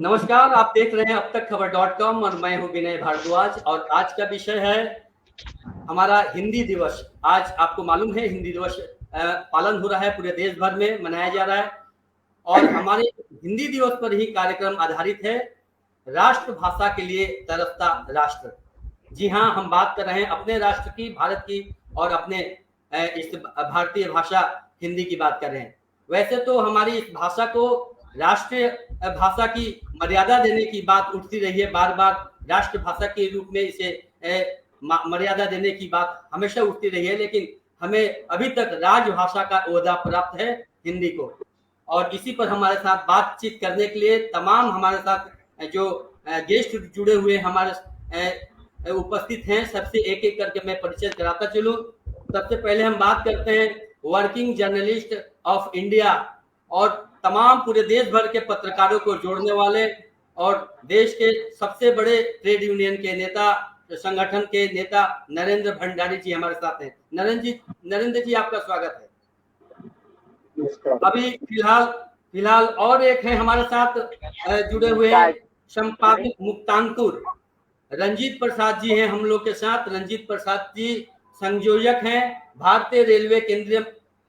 नमस्कार, आप देख रहे हैं अब तक खबर.com और मैं हूं विनय भारद्वाज। और आज का विषय है हमारा हिंदी दिवस। आज आपको मालूम है हिंदी दिवस पालन हो रहा है, पूरे देश भर में मनाया जा रहा है और हमारे हिंदी दिवस पर ही कार्यक्रम आधारित है, राष्ट्रभाषा के लिए तरसता राष्ट्र। जी हाँ, हम बात कर रहे हैं अपने राष्ट्र की, भारत की और अपने इस भारतीय भाषा हिंदी की बात कर रहे हैं। वैसे तो हमारी इस भाषा को राष्ट्रीय भाषा की मर्यादा देने की बात उठती रही है, बार बार राष्ट्रभाषा के रूप में इसे मर्यादा देने की बात हमेशा उठती रही है, लेकिन हमें अभी तक राजभाषा का ओहदा प्राप्त है हिंदी को। और इसी पर हमारे साथ बातचीत करने के लिए तमाम हमारे साथ जो गेस्ट जुड़े हुए हमारे उपस्थित हैं, सबसे एक एक करके मैं परिचय कराता चलूं। सबसे पहले हम बात करते हैं वर्किंग जर्नलिस्ट ऑफ इंडिया और तमाम पूरे देश भर के पत्रकारों को जोड़ने वाले और देश के सबसे बड़े ट्रेड यूनियन के नेता, संगठन के नेता नरेंद्र भंडारी जी हमारे साथ हैं। नरेंद्र जी आपका स्वागत है। अभी फिलहाल और एक है हमारे साथ जुड़े हुए संपादक मुक्तांकुर रंजीत प्रसाद जी हैं हम लोग के साथ। रंजीत प्रसाद जी संयोजक हैं भारतीय रेलवे केंद्रीय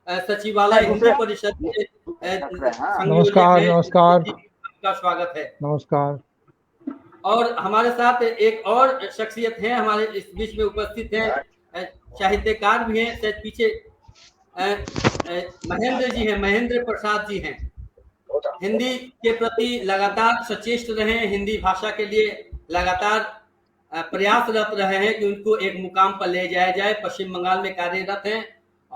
सचिवालय हिंदी परिषद के नमस्कार। आपका स्वागत है। नमस्कार। और हमारे साथ एक और शख्सियत हैं हमारे इस बीच में उपस्थित हैं, साहित्यकार भी हैं, शायद पीछे महेंद्र जी हैं, महेंद्र प्रसाद जी हैं। हिंदी के प्रति लगातार सचेष्ट रहे, हिंदी भाषा के लिए लगातार प्रयासरत रहे हैं कि उनको एक मुकाम पर ले जाया जाए। पश्चिम बंगाल में कार्यरत हैं,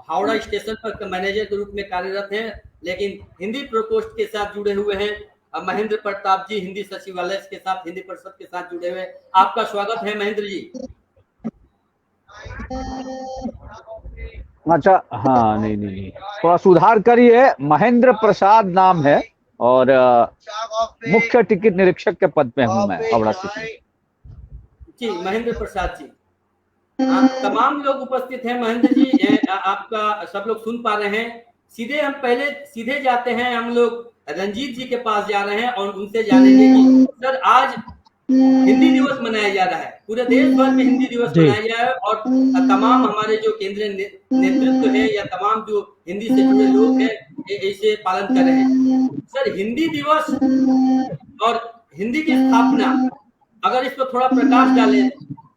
हावड़ा स्टेशन पर मैनेजर के रूप में कार्यरत हैं, लेकिन हिंदी प्रकोष्ठ के साथ जुड़े हुए हैं। महेंद्र प्रताप जी हिंदी सचिवालय के साथ, हिंदी परिषद के साथ जुड़े हुए। आपका स्वागत है महेंद्र जी। अच्छा, हाँ, नहीं, थोड़ा सुधार करिए। महेंद्र प्रसाद नाम है और मुख्य टिकट निरीक्षक के पद पे हूँ मैं हावड़ा स्टेशन। जी, महेंद्र प्रसाद जी। तमाम लोग उपस्थित हैं। महेंद्र जी आपका सब लोग सुन पा रहे हैं। हम पहले सीधे जाते हैं, हम लोग रंजीत जी के पास जा रहे हैं और उनसे जानेंगे कि सर आज हिंदी दिवस मनाया जा रहा है, पूरे देश भर में हिंदी दिवस मनाया जा रहा है और तमाम हमारे जो केंद्रीय नेतृत्व है या तमाम जो हिंदी से जुड़े लोग हैं इसे पालन कर रहे हैं। सर हिंदी दिवस और हिंदी की स्थापना, अगर इस पर थोड़ा प्रकाश डालें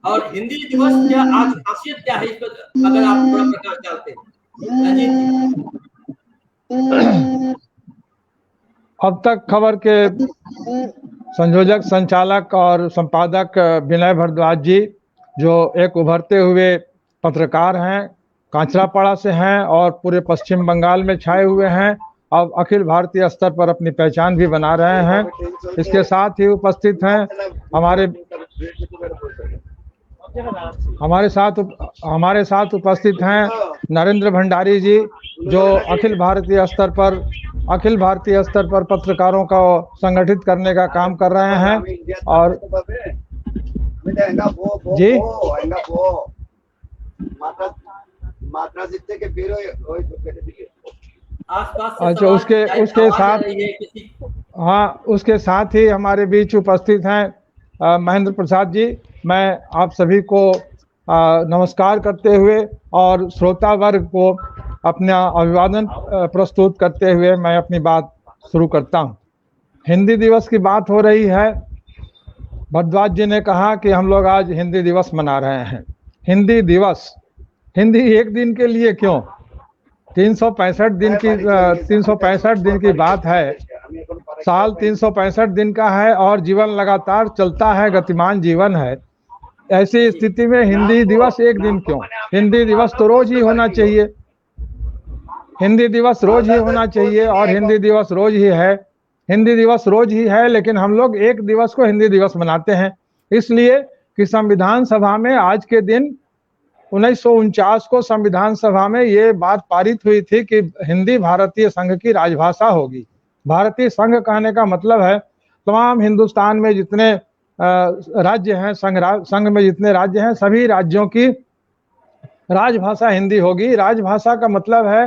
और हिंदी दिवस क्या आज खासियत क्या है, इस पर अगर आप थोड़ा प्रकाश डालते हैं। अब तक खबर के संयोजक, संचालक और संपादक विनय भारद्वाज जी, जो एक उभरते हुए पत्रकार हैं, कांचरापाड़ा से हैं और पूरे पश्चिम बंगाल में छाए हुए हैं, अब अखिल भारतीय स्तर पर अपनी पहचान भी बना रहे हैं। इसके साथ ही उपस्थित हैं हमारे साथ उपस्थित हैं नरेंद्र भंडारी जी, जो अखिल भारतीय स्तर पर पत्रकारों को संगठित करने का काम कर रहे हैं। और जी अच्छा, उसके साथ ही हमारे बीच उपस्थित हैं महेंद्र प्रसाद जी। मैं आप सभी को नमस्कार करते हुए और श्रोता वर्ग को अपना अभिवादन प्रस्तुत करते हुए मैं अपनी बात शुरू करता हूं। हिंदी दिवस की बात हो रही है। भारद्वाज जी ने कहा कि हम लोग आज हिंदी दिवस मना रहे हैं। हिंदी दिवस, हिंदी एक दिन के लिए क्यों, 365 दिन की बात है। साल 365 दिन का है और जीवन लगातार चलता है, गतिमान जीवन है। ऐसी स्थिति में हिंदी दिवस एक दिन क्यों? हिंदी दिवस तो रोज ही होना चाहिए। हिंदी दिवस रोज ही होना चाहिए और हिंदी दिवस रोज ही है। हिंदी दिवस रोज ही है, लेकिन हम लोग एक दिवस को हिंदी दिवस मनाते हैं इसलिए कि संविधान सभा में आज के दिन 1949 को संविधान सभा में ये बात पारित हुई थी कि हिंदी भारतीय संघ की राजभाषा होगी। भारतीय संघ कहने का मतलब है तमाम हिंदुस्तान में जितने राज्य हैं, संघ में जितने राज्य हैं, सभी राज्यों की राजभाषा हिंदी होगी। राजभाषा का मतलब है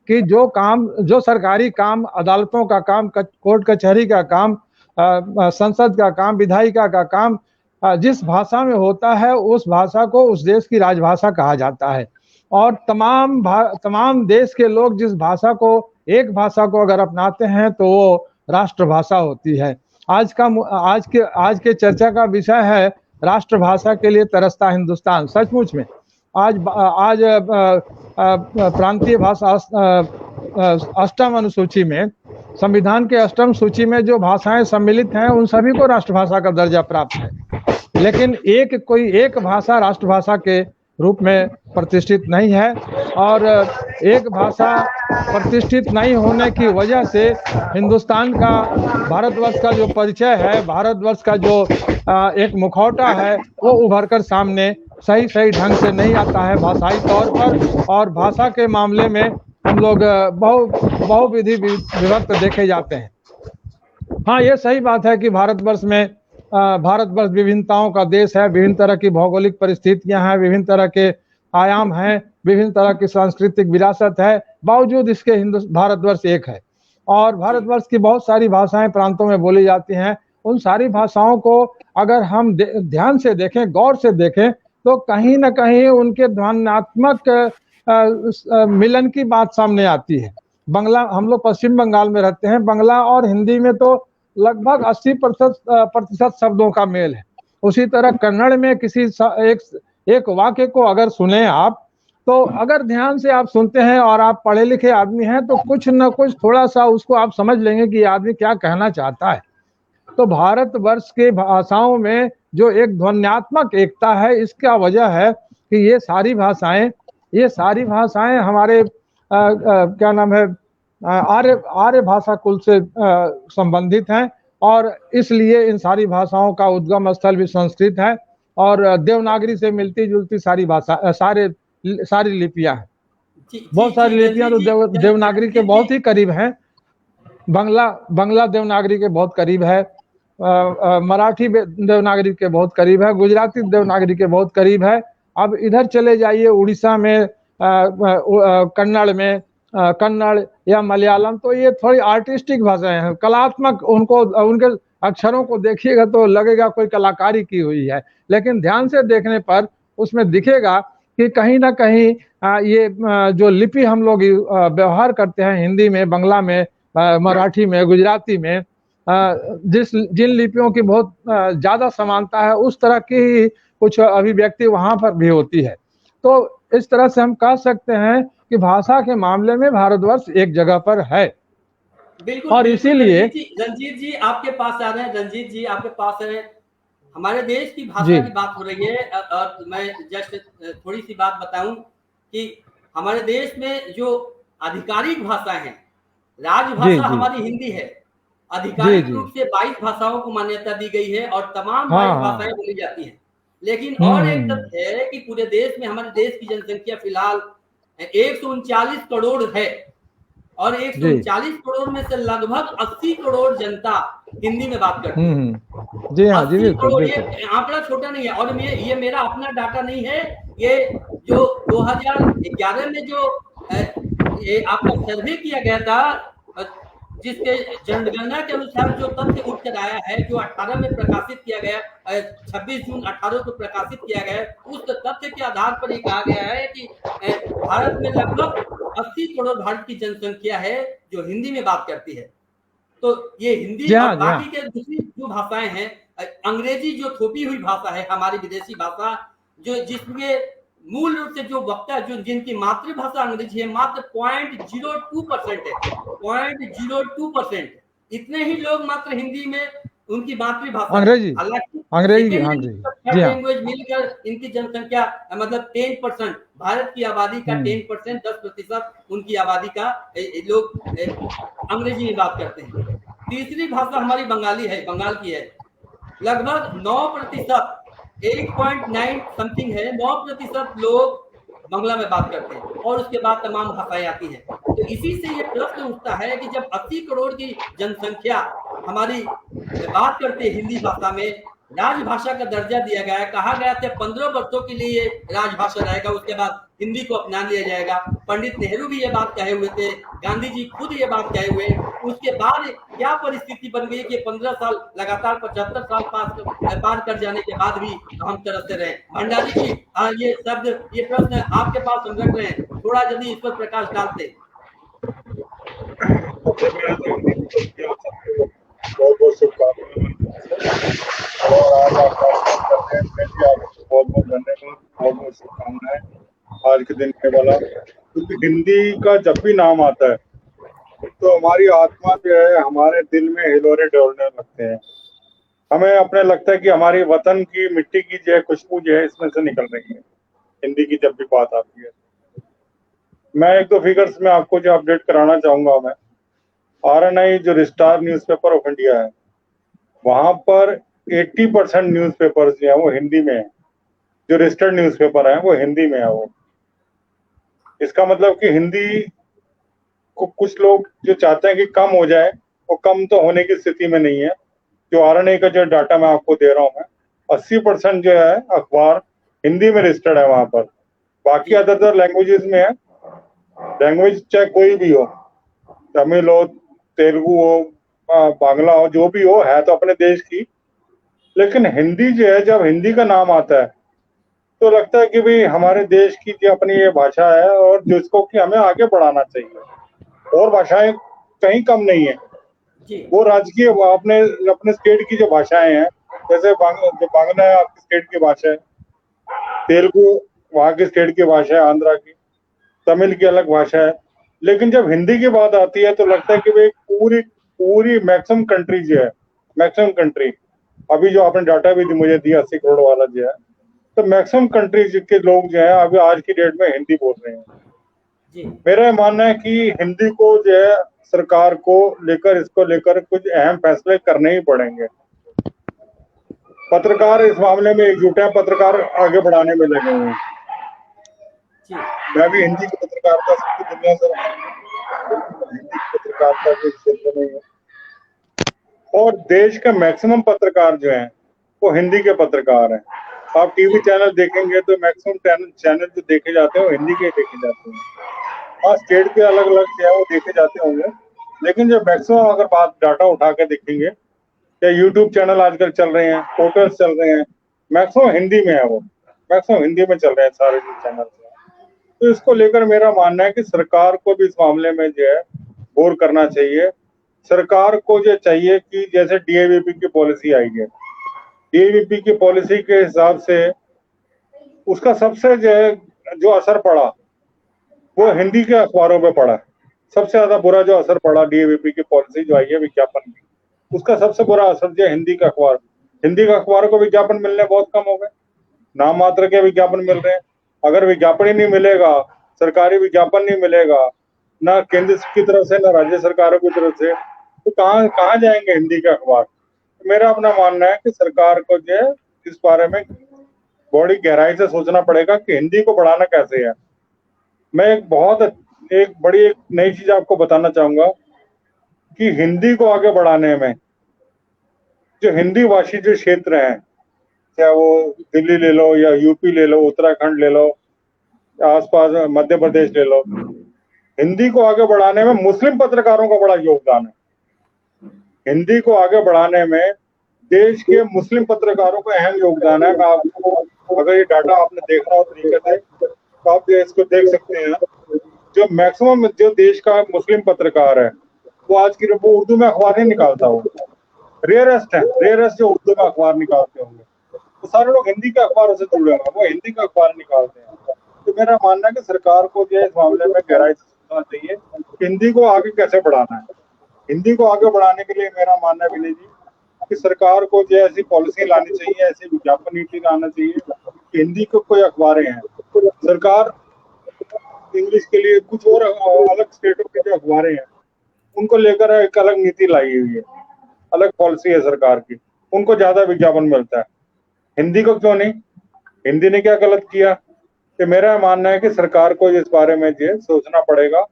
कि जो सरकारी काम, अदालतों का काम, कोर्ट कचहरी का काम संसद का काम, विधायिका का काम जिस भाषा में होता है उस भाषा को उस देश की राजभाषा कहा जाता है। और तमाम देश के लोग जिस भाषा को, एक भाषा को अगर अपनाते हैं तो वो राष्ट्रभाषा होती है। आज के चर्चा का विषय है राष्ट्रभाषा के लिए तरसता हिंदुस्तान। सचमुच में आज प्रांतीय भाषा अष्टम अनुसूची में, संविधान के अष्टम सूची में जो भाषाएं सम्मिलित हैं उन सभी को राष्ट्रभाषा का दर्जा प्राप्त है, लेकिन कोई एक भाषा राष्ट्रभाषा के रूप में प्रतिष्ठित नहीं है। और एक भाषा प्रतिष्ठित नहीं होने की वजह से हिंदुस्तान का, भारतवर्ष का जो परिचय है, भारतवर्ष का जो एक मुखौटा है, वो उभर कर सामने सही ढंग से नहीं आता है भाषाई तौर पर। और भाषा के मामले में हम लोग बहुविधि विभक्त देखे जाते हैं। हाँ, ये सही बात है कि भारतवर्ष विभिन्नताओं का देश है, विभिन्न तरह की भौगोलिक परिस्थितियां हैं, विभिन्न तरह के आयाम हैं, विभिन्न तरह की सांस्कृतिक विरासत है, बावजूद इसके भारतवर्ष एक है। और भारतवर्ष की बहुत सारी भाषाएं प्रांतों में बोली जाती हैं। उन सारी भाषाओं को अगर हम ध्यान से देखें, गौर से देखें, तो कहीं ना कहीं उनके ध्वन्यात्मक मिलन की बात सामने आती है। बंगला, हम लोग पश्चिम बंगाल में रहते हैं, बंगला और हिंदी में तो लगभग 80% शब्दों का मेल है। उसी तरह कन्नड़ में किसी एक वाक्य को अगर सुने आप, तो अगर ध्यान से आप सुनते हैं और आप पढ़े लिखे आदमी हैं तो कुछ न कुछ थोड़ा सा उसको आप समझ लेंगे कि ये आदमी क्या कहना चाहता है। तो भारतवर्ष के भाषाओं में जो एक ध्वन्यात्मक एकता है, इसका वजह है कि ये सारी भाषाएं हमारे क्या नाम है, आर्य भाषा कुल से संबंधित हैं। और इसलिए इन सारी भाषाओं का उद्गम स्थल भी संस्कृत है। और देवनागरी से मिलती जुलती सारी सारी लिपियां हैं। बहुत सारी लिपियां तो देवनागरी के बहुत ही करीब हैं। बंगला देवनागरी के बहुत करीब है, मराठी देवनागरी के बहुत करीब है, गुजराती देवनागरी के बहुत करीब है। अब इधर चले जाइए उड़ीसा में, कन्नड़ या मलयालम, तो ये थोड़ी आर्टिस्टिक भाषाएं हैं, कलात्मक। उनके अक्षरों को देखिएगा तो लगेगा कोई कलाकारी की हुई है, लेकिन ध्यान से देखने पर उसमें दिखेगा कि कहीं ना कहीं ये जो लिपि हम लोग व्यवहार करते हैं हिंदी में, बंगला में, मराठी में, गुजराती में, जिन लिपियों की बहुत ज्यादा समानता है, उस तरह की कुछ अभिव्यक्ति वहां पर भी होती है। तो इस तरह से हम कह सकते हैं कि भाषा के मामले में भारतवर्ष एक जगह पर है। बिल्कुल। और इसीलिए रंजीत जी आपके पास आ रहे हैं। रंजीत जी आपके पास है। हमारे देश की भाषा की बात हो रही है, और मैं जस्ट थोड़ी सी बात बताऊं कि हमारे देश में जो आधिकारिक भाषा है, राजभाषा हमारी हिंदी है। आधिकारिक रूप से 22 भाषाओं को मान्यता दी गई है और तमाम 22 भाषाएं बोली जाती हैं। लेकिन और एक तथ्य है कि पूरे देश में, हमारे देश की जनसंख्या फिलहाल 139 करोड़ है, और 139 करोड़ में से लगभग 80 करोड़ जनता हिंदी में बात करती है। जी हाँ, जी बिल्कुल। ये आंकड़ा छोटा नहीं है, और ये मेरा अपना डाटा नहीं है। ये जो 2011 में जो आपका सर्वे किया गया था, जिसके जनगणना के अनुसार जो तथ्य उठ कर आया है, जो 18 में प्रकाशित किया गया, 26 जून 18 को प्रकाशित किया गया, उस तथ्य के आधार पर ये कहा गया है कि भारत में लगभग 80 करोड़ भारत की जनसंख्या है जो हिंदी में बात करती है। तो ये हिंदी और बाकी के दूसरी जो भाषाएं हैं, अंग्रेजी जो थोपी हुई भाषा है, हमारी विदेशी भाषा, जो जिसमें मूल रूप से जो वक्ता, जो जिनकी मातृभाषा अंग्रेजी है, मात्र 0.02% है। 0.02%। इतने ही लोग मात्र हिंदी में उनकी मातृभाषा, अंग्रेजी लैंग्वेज मिलकर इनकी जनसंख्या मतलब 10%, भारत की आबादी का 10%, 10% उनकी आबादी का लोग अंग्रेजी में बात करते हैं। तीसरी भाषा हमारी बंगाली है, बंगाल की है। लगभग 9%, 8.9 समथिंग है, 9% लोग बांग्ला में बात करते हैं, और उसके बाद तमाम भाषाएं आती हैं। तो इसी से ये प्रश्न उठता है कि जब 80 करोड़ की जनसंख्या हमारी बात करती है हिंदी भाषा में, राजभाषा का दर्जा दिया गया है। कहा गया था 15 वर्षों के लिए ये राजभाषा रहेगा, उसके बाद हिंदी को अपना लिया जाएगा। पंडित नेहरू भी ये बात कहे हुए थे, गांधी जी खुद ये बात कहे हुए। उसके बाद क्या परिस्थिति बन गई कि 15 साल लगातार 75 साल पार कर जाने के बाद भी हम तरसते रहे। भंडारी जी, ये शब्द, ये प्रश्न आपके पास हम रख रहे हैं, थोड़ा यदि इस पर प्रकाश डालते। बहुत बहुत शुभकामनाएं और आज आप बात करते हैं, मैं भी आपको बहुत बहुत धन्यवाद, बहुत बहुत शुभकामनाएं आज के दिन के वाला। क्योंकि हिंदी का जब भी नाम आता है तो हमारी आत्मा जो है, हमारे दिल में हिलोरे डोलने लगते हैं। हमें अपने लगता है कि हमारी वतन की मिट्टी की जो है खुशबू जो है इसमें से निकल रही है हिंदी की जब भी बात आती है। मैं एक दो फिगर्स में आपको जो अपडेट कराना चाहूंगा। मैं RNI जो रिस्टार न्यूज़पेपर ऑफ इंडिया है, वहां पर 80% न्यूज़पेपर्स जो है वो हिंदी में है। जो रजिस्टर्ड न्यूज़पेपर है वो हिंदी में है। वो इसका मतलब कि हिंदी को कुछ लोग जो चाहते हैं कि कम हो जाए, वो कम तो होने की स्थिति में नहीं है। जो RNI का जो डाटा मैं आपको दे रहा हूँ, मैं 80% जो है अखबार हिंदी में रजिस्टर्ड है वहां पर। बाकी अदर लैंग्वेजेस में है। लैंग्वेज चाहे कोई भी हो, तमिल हो, तेलुगु हो, बांग्ला हो, जो भी हो, है तो अपने देश की। लेकिन हिंदी जो है, जब हिंदी का नाम आता है तो लगता है कि भाई हमारे देश की जो अपनी ये भाषा है और जिसको कि हमें आगे बढ़ाना चाहिए। और भाषाएं कहीं कम नहीं है। वो राजकीय अपने अपने स्टेट की जो भाषाएं हैं, जैसे जो बांग्ला है आपकी स्टेट की भाषा है, तेलुगु वहाँ की स्टेट की भाषा है, आंध्रा की, तमिल की अलग भाषा है। लेकिन जब हिंदी की बात आती है तो लगता है कि भाई पूरी पूरी मैक्सिमम कंट्री जो है, मैक्सिमम कंट्री, अभी जो आपने डाटा भी मुझे दिया 80 करोड़ वाला जो है, तो मैक्सिमम कंट्रीज के लोग जो है अभी आज की डेट में हिंदी बोल रहे हैं। मेरा मानना है कि हिंदी को जो है सरकार को लेकर, इसको लेकर कुछ अहम फैसले करने ही पड़ेंगे। पत्रकार इस मामले में एकजुट है, पत्रकार आगे बढ़ाने में लगे हुए हैं। मैं भी हिंदी की पत्रकारिता सबकी दुनिया से हिंदी की पत्रकारिता के क्षेत्र में है। और देश का मैक्सिमम पत्रकार जो है वो हिंदी के पत्रकार हैं। आप टीवी चैनल देखेंगे तो मैक्सिमम चैनल जो देखे जाते हैं वो हिंदी के देखे जाते हैं। हाँ, स्टेट के अलग अलग जो है वो देखे जाते होंगे, लेकिन जो मैक्सिमम अगर बात डाटा उठा के देखेंगे, या यूट्यूब चैनल आजकल चल रहे हैं, पोर्टल्स चल रहे हैं, मैक्सिमम हिंदी में है। वो मैक्सिमम हिंदी में चल रहे हैं सारे चैनल। तो इसको लेकर मेरा मानना है कि सरकार को भी इस मामले में जो है गौर करना चाहिए। सरकार को जो चाहिए कि जैसे DAVP की पॉलिसी आई है, DAVP की पॉलिसी के हिसाब से उसका सबसे जो असर पड़ा वो हिंदी के अखबारों पे पड़ा। सबसे ज्यादा बुरा जो असर पड़ा DAVP की पॉलिसी जो आई है विज्ञापन की, उसका सबसे बुरा असर जो हिंदी का अखबार, हिंदी का अखबारों को विज्ञापन मिलने बहुत कम हो गए। नाम मात्र के विज्ञापन मिल रहे हैं। अगर विज्ञापन ही नहीं मिलेगा, सरकारी विज्ञापन नहीं मिलेगा, ना केंद्र की तरफ से ना राज्य सरकारों की तरफ से, तो कहाँ जाएंगे हिंदी के अखबार। तो मेरा अपना मानना है कि सरकार को जो है इस बारे में बड़ी गहराई से सोचना पड़ेगा कि हिंदी को बढ़ाना कैसे है। मैं एक बड़ी नई चीज आपको बताना चाहूंगा कि हिंदी को आगे बढ़ाने में जो हिंदी भाषी जो क्षेत्र हैं, चाहे वो दिल्ली ले लो या यूपी ले लो, उत्तराखंड ले लो, आसपास मध्य प्रदेश ले लो, हिंदी को आगे बढ़ाने में मुस्लिम पत्रकारों का बड़ा योगदान है। हिंदी को आगे बढ़ाने में देश के मुस्लिम पत्रकारों का अहम योगदान है। आपको अगर ये डाटा आपने देखना हो तरीके से तो आप इसको देख सकते हैं। जो मैक्सिमम जो देश का मुस्लिम पत्रकार है वो आज की वो उर्दू में अखबार नहीं निकालता। वो रेयरेस्ट है, रेयरेस्ट जो उर्दू में अखबार निकालते होंगे। तो सारे लोग हिंदी के अखबारों से जुड़े हैं, वो हिंदी का अखबार निकालते हैं। तो मेरा मानना है कि सरकार को जो है इस मामले में गहराई से सोचना चाहिए कि हिंदी को आगे कैसे बढ़ाना है। हिंदी को आगे बढ़ाने के लिए मेरा मानना है विनय जी कि सरकार को जो है ऐसी पॉलिसी लानी चाहिए, ऐसी विज्ञापन नीति लाना चाहिए कि हिंदी को कोई अखबारें हैं, सरकार इंग्लिश के लिए कुछ और अलग स्टेटों के जो अखबारें हैं उनको लेकर एक अलग नीति लाई हुई है, अलग पॉलिसी है सरकार की, उनको ज्यादा विज्ञापन मिलता है। हिंदी को क्यों नहीं? हिंदी ने क्या गलत किया? तो मेरा मानना है कि सरकार को इस बारे में जो सोचना पड़ेगा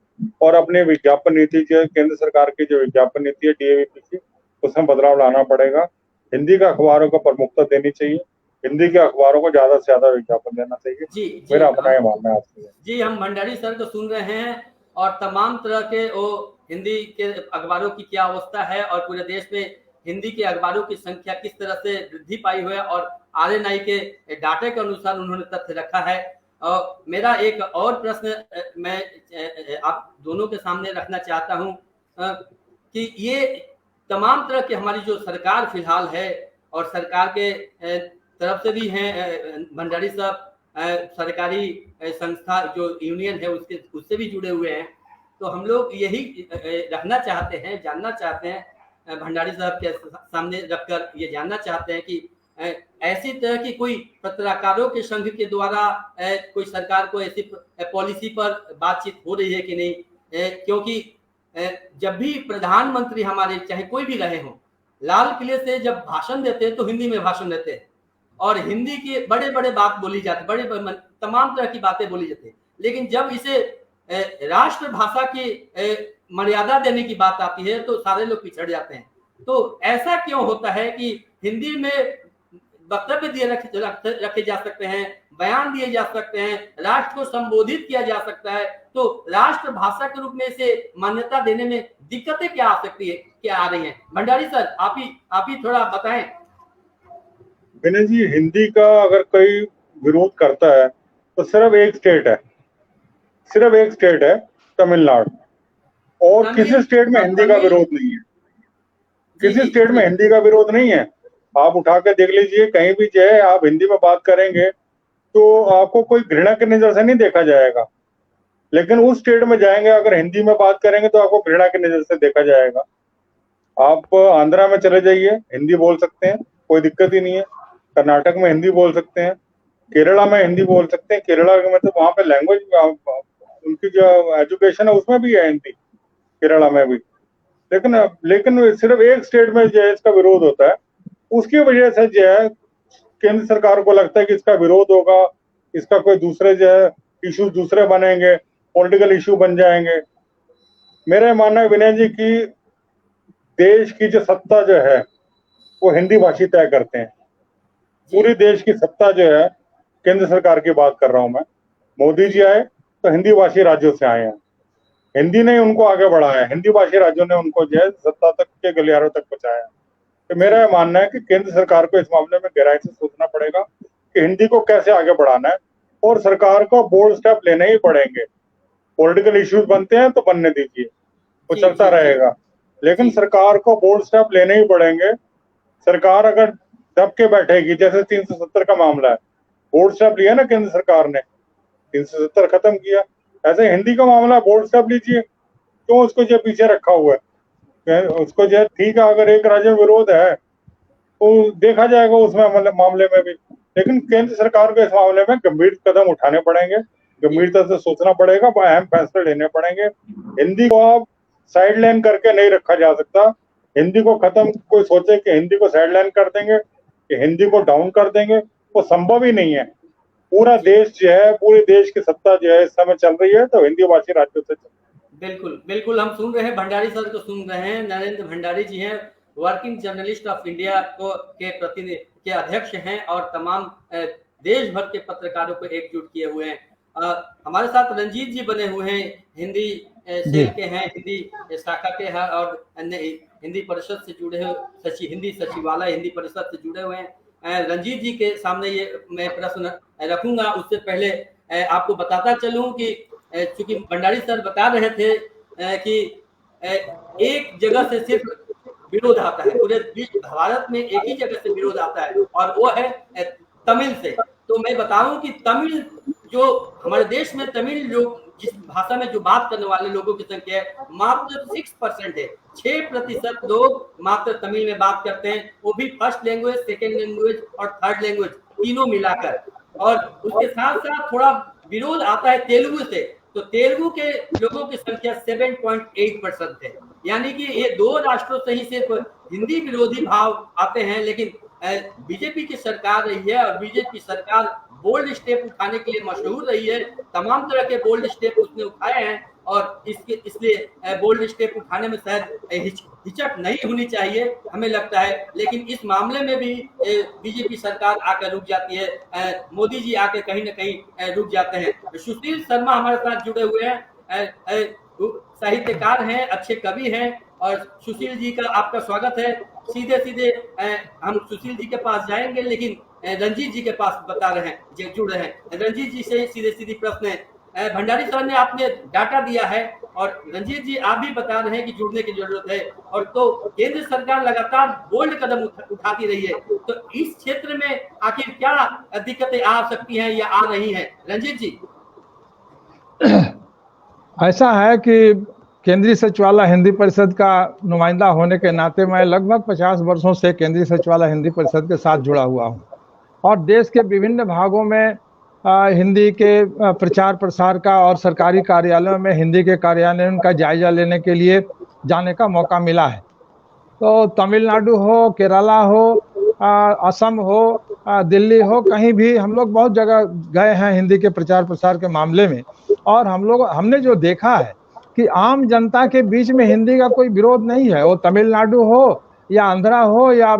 और अपनी विज्ञापन नीति जो केंद्र सरकार की जो विज्ञापन नीति है DAVP की, उसमें बदलाव लाना पड़ेगा। हिंदी के अखबारों को प्रमुखता देनी चाहिए, हिंदी के अखबारों को ज्यादा से ज्यादा विज्ञापन देना चाहिए। जी मेरा अपना ये मानना है आपसे। जी, हम भंडारी सर को सुन रहे हैं और तमाम तरह के वो हिंदी के अखबारों की क्या अवस्था है और पूरे देश में हिंदी के अखबारों की संख्या किस तरह से वृद्धि पाई हुई है और RNI के डाटे के अनुसार उन्होंने तथ्य रखा है। और मेरा एक और प्रश्न मैं आप दोनों के सामने रखना चाहता हूं कि ये तमाम तरह की हमारी जो सरकार फिलहाल है और सरकार के तरफ से भी हैं भंडारी साहब, सरकारी संस्था जो यूनियन है उससे भी जुड़े हुए हैं, तो हम लोग यही रखना चाहते हैं, जानना चाहते हैं, भंडारी साहब के सामने रखकर ये जानना चाहते हैं कि ऐसी तरह की कोई पत्रकारों के संघ के द्वारा कोई सरकार को ऐसी पॉलिसी पर बातचीत हो रही है कि नहीं, क्योंकि जब भी प्रधानमंत्री हमारे चाहे कोई भी रहे हों, लाल किले से जब भाषण देते हैं तो हिंदी में भाषण देते हैं और हिंदी की बड़े बड़े बात बोली जाती, बड़े तमाम तरह की बातें बोली जाती है, लेकिन जब इसे राष्ट्रभाषा की मर्यादा देने की बात आती है तो सारे लोग पिछड़ जाते हैं। तो ऐसा क्यों होता है कि हिंदी में वक्तव्य दिए रखे जा सकते हैं, बयान दिए जा सकते हैं, राष्ट्र को संबोधित किया जा सकता है, तो राष्ट्रभाषा के रूप में इसे मान्यता देने में दिक्कतें क्या आ सकती है, क्या आ रही हैं? भंडारी सर आप ही थोड़ा बताएं। विनय जी, हिंदी का अगर कोई विरोध करता है तो सिर्फ एक स्टेट है तमिलनाडु, और किसी स्टेट में हिंदी का विरोध नहीं है, किसी स्टेट में हिंदी का विरोध नहीं है। आप उठा के देख लीजिए, कहीं भी जो है आप हिंदी में बात करेंगे तो आपको कोई घृणा की नजर से नहीं देखा जाएगा, लेकिन उस स्टेट में जाएंगे अगर हिंदी में बात करेंगे तो आपको घृणा की नजर से देखा जाएगा। आप आंध्रा में चले जाइए, हिंदी बोल सकते हैं, कोई दिक्कत ही नहीं है। कर्नाटक में हिंदी बोल सकते हैं, केरला में हिंदी बोल सकते हैं। केरला में तो वहां पे लैंग्वेज उनकी जो एजुकेशन है उसमें भी है हिंदी, केरला में भी। लेकिन सिर्फ एक स्टेट में जो है इसका विरोध होता है, उसकी वजह से जो है केंद्र सरकार को लगता है कि इसका विरोध होगा, इसका कोई दूसरे जो है इशू दूसरे बनेंगे, पॉलिटिकल इशू बन जाएंगे। मेरा मानना है विनय जी की देश की जो सत्ता जो है वो हिंदी भाषी तय करते हैं। पूरी देश की सत्ता जो है, केंद्र सरकार की बात कर रहा हूं मैं, मोदी जी आए तो हिंदी भाषी राज्यों से आए हैं, हिंदी ने उनको आगे बढ़ाया, हिंदी भाषी राज्यों ने उनको जो है सत्ता तक के गलियारों तक पहुंचाया। तो मेरा मानना है कि केंद्र सरकार को इस मामले में गहराई से सोचना पड़ेगा कि हिंदी को कैसे आगे बढ़ाना है, और सरकार को बोल्ड स्टेप लेने ही पड़ेंगे। पॉलिटिकल इश्यूज बनते हैं तो बनने दीजिए, वो चलता रहेगा, लेकिन सरकार को बोल्ड स्टेप लेने ही पड़ेंगे। सरकार अगर दब के बैठेगी, जैसे 370 का मामला है, बोल्ड स्टेप लिया ना केंद्र सरकार ने, 370 खत्म किया, ऐसे हिंदी का मामला बोल्ड स्टेप लीजिए, क्यों उसको जो पीछे रखा हुआ है? उसको जो ठीक है, अगर एक राज्य में विरोध है तो देखा जाएगा उसमें मतलब मामले में भी, लेकिन केंद्र सरकार को इस मामले में गंभीर कदम उठाने पड़ेंगे, गंभीरता से सोचना पड़ेगा, अहम फैसले लेने पड़ेंगे। हिंदी को आप साइडलाइन करके नहीं रखा जा सकता। हिंदी को खत्म, कोई सोचे कि हिंदी को साइडलाइन कर देंगे, कि हिंदी को डाउन कर देंगे, वो संभव ही नहीं है। पूरा देश जो है, पूरे देश की सत्ता जो है इस समय चल रही है तो हिंदी भाषी राज्यों से। बिल्कुल हम सुन रहे हैं, भंडारी सर को सुन रहे हैं। नरेंद्र भंडारी जी हैं, वर्किंग जर्नलिस्ट ऑफ इंडिया के प्रतिनिधि के अध्यक्ष हैं और तमाम देश भर के पत्रकारों को एकजुट किए हुए हैं। हमारे साथ रंजीत जी बने हुए हैं, हिंदी सेल के हैं, हिंदी शाखा के हैं और अन्य हिंदी परिषद से जुड़े हुए, हिंदी सचिवालय हिंदी परिषद से जुड़े हुए हैं। रंजीत जी के सामने ये मैं प्रश्न रखूंगा, उससे पहले आपको बताता चलूं कि चूंकि भंडारी सर बता रहे थे कि एक जगह से सिर्फ विरोध आता है, पूरे भारत में एक ही जगह से विरोध आता है और वो है तमिल से। तो मैं बताऊं कि तमिल, जो हमारे देश में तमिल लोग जिस भाषा में जो बात करने वाले लोगों की संख्या है मात्र 6% है। 6% लोग मात्र तमिल में बात करते हैं, वो भी फर्स्ट लैंग्वेज, सेकेंड लैंग्वेज और थर्ड लैंग्वेज तीनों मिलाकर। और उसके साथ साथ थोड़ा विरोध आता है तेलुगु से, तो तेलुगु के लोगों की संख्या 7.8% है। यानी कि ये दो राष्ट्रों से ही सिर्फ हिंदी विरोधी भाव आते हैं, लेकिन बीजेपी की सरकार रही है और बीजेपी सरकार बोल्ड स्टेप उठाने के लिए मशहूर रही है। तमाम तरह के बोल्ड स्टेप उसने उठाए हैं और इसलिए बोल्ड स्टेप उठाने में शायद हिचक नहीं होनी चाहिए हमें लगता है। लेकिन इस मामले में भी बीजेपी सरकार आकर रुक जाती है, मोदी जी आकर कहीं ना कहीं रुक जाते हैं। सुशील शर्मा हमारे साथ जुड़े हुए हैं, साहित्यकार हैं, अच्छे कवि हैं, और सुशील जी का आपका स्वागत है। सीधे सीधे हम सुशील जी के पास जाएंगे, लेकिन रंजीत जी के पास बता रहे हैं, जुड़ रहे हैं। रंजीत जी से सीधे सीधे प्रश्न है। भंडारी सर ने आपने डाटा दिया है और रंजीत जी आप भी बता रहे हैं कि जुड़ने की जरूरत है, और तो केंद्र सरकार लगातार बोल्ड कदम उठाती रही है, तो इस क्षेत्र में आखिर क्या दिक्कतें आ सकती हैं या आ रही हैं? रंजीत जी। ऐसा है कि केंद्रीय सचिवालय हिंदी परिषद का नुमाइंदा होने के नाते मैं लगभग 50 वर्षों से केंद्रीय सचिवालय हिंदी परिषद के साथ जुड़ा हुआ हूं, और देश के विभिन्न भागों में हिंदी के प्रचार प्रसार का और सरकारी कार्यालयों में हिंदी के कार्यान्वयन का जायजा लेने के लिए जाने का मौका मिला है। तो तमिलनाडु हो, केरला हो, असम हो, दिल्ली हो, कहीं भी हम लोग बहुत जगह गए हैं हिंदी के प्रचार प्रसार के मामले में, और हमने जो देखा है कि आम जनता के बीच में हिंदी का कोई विरोध नहीं है। वो तमिलनाडु हो या आंध्रा हो या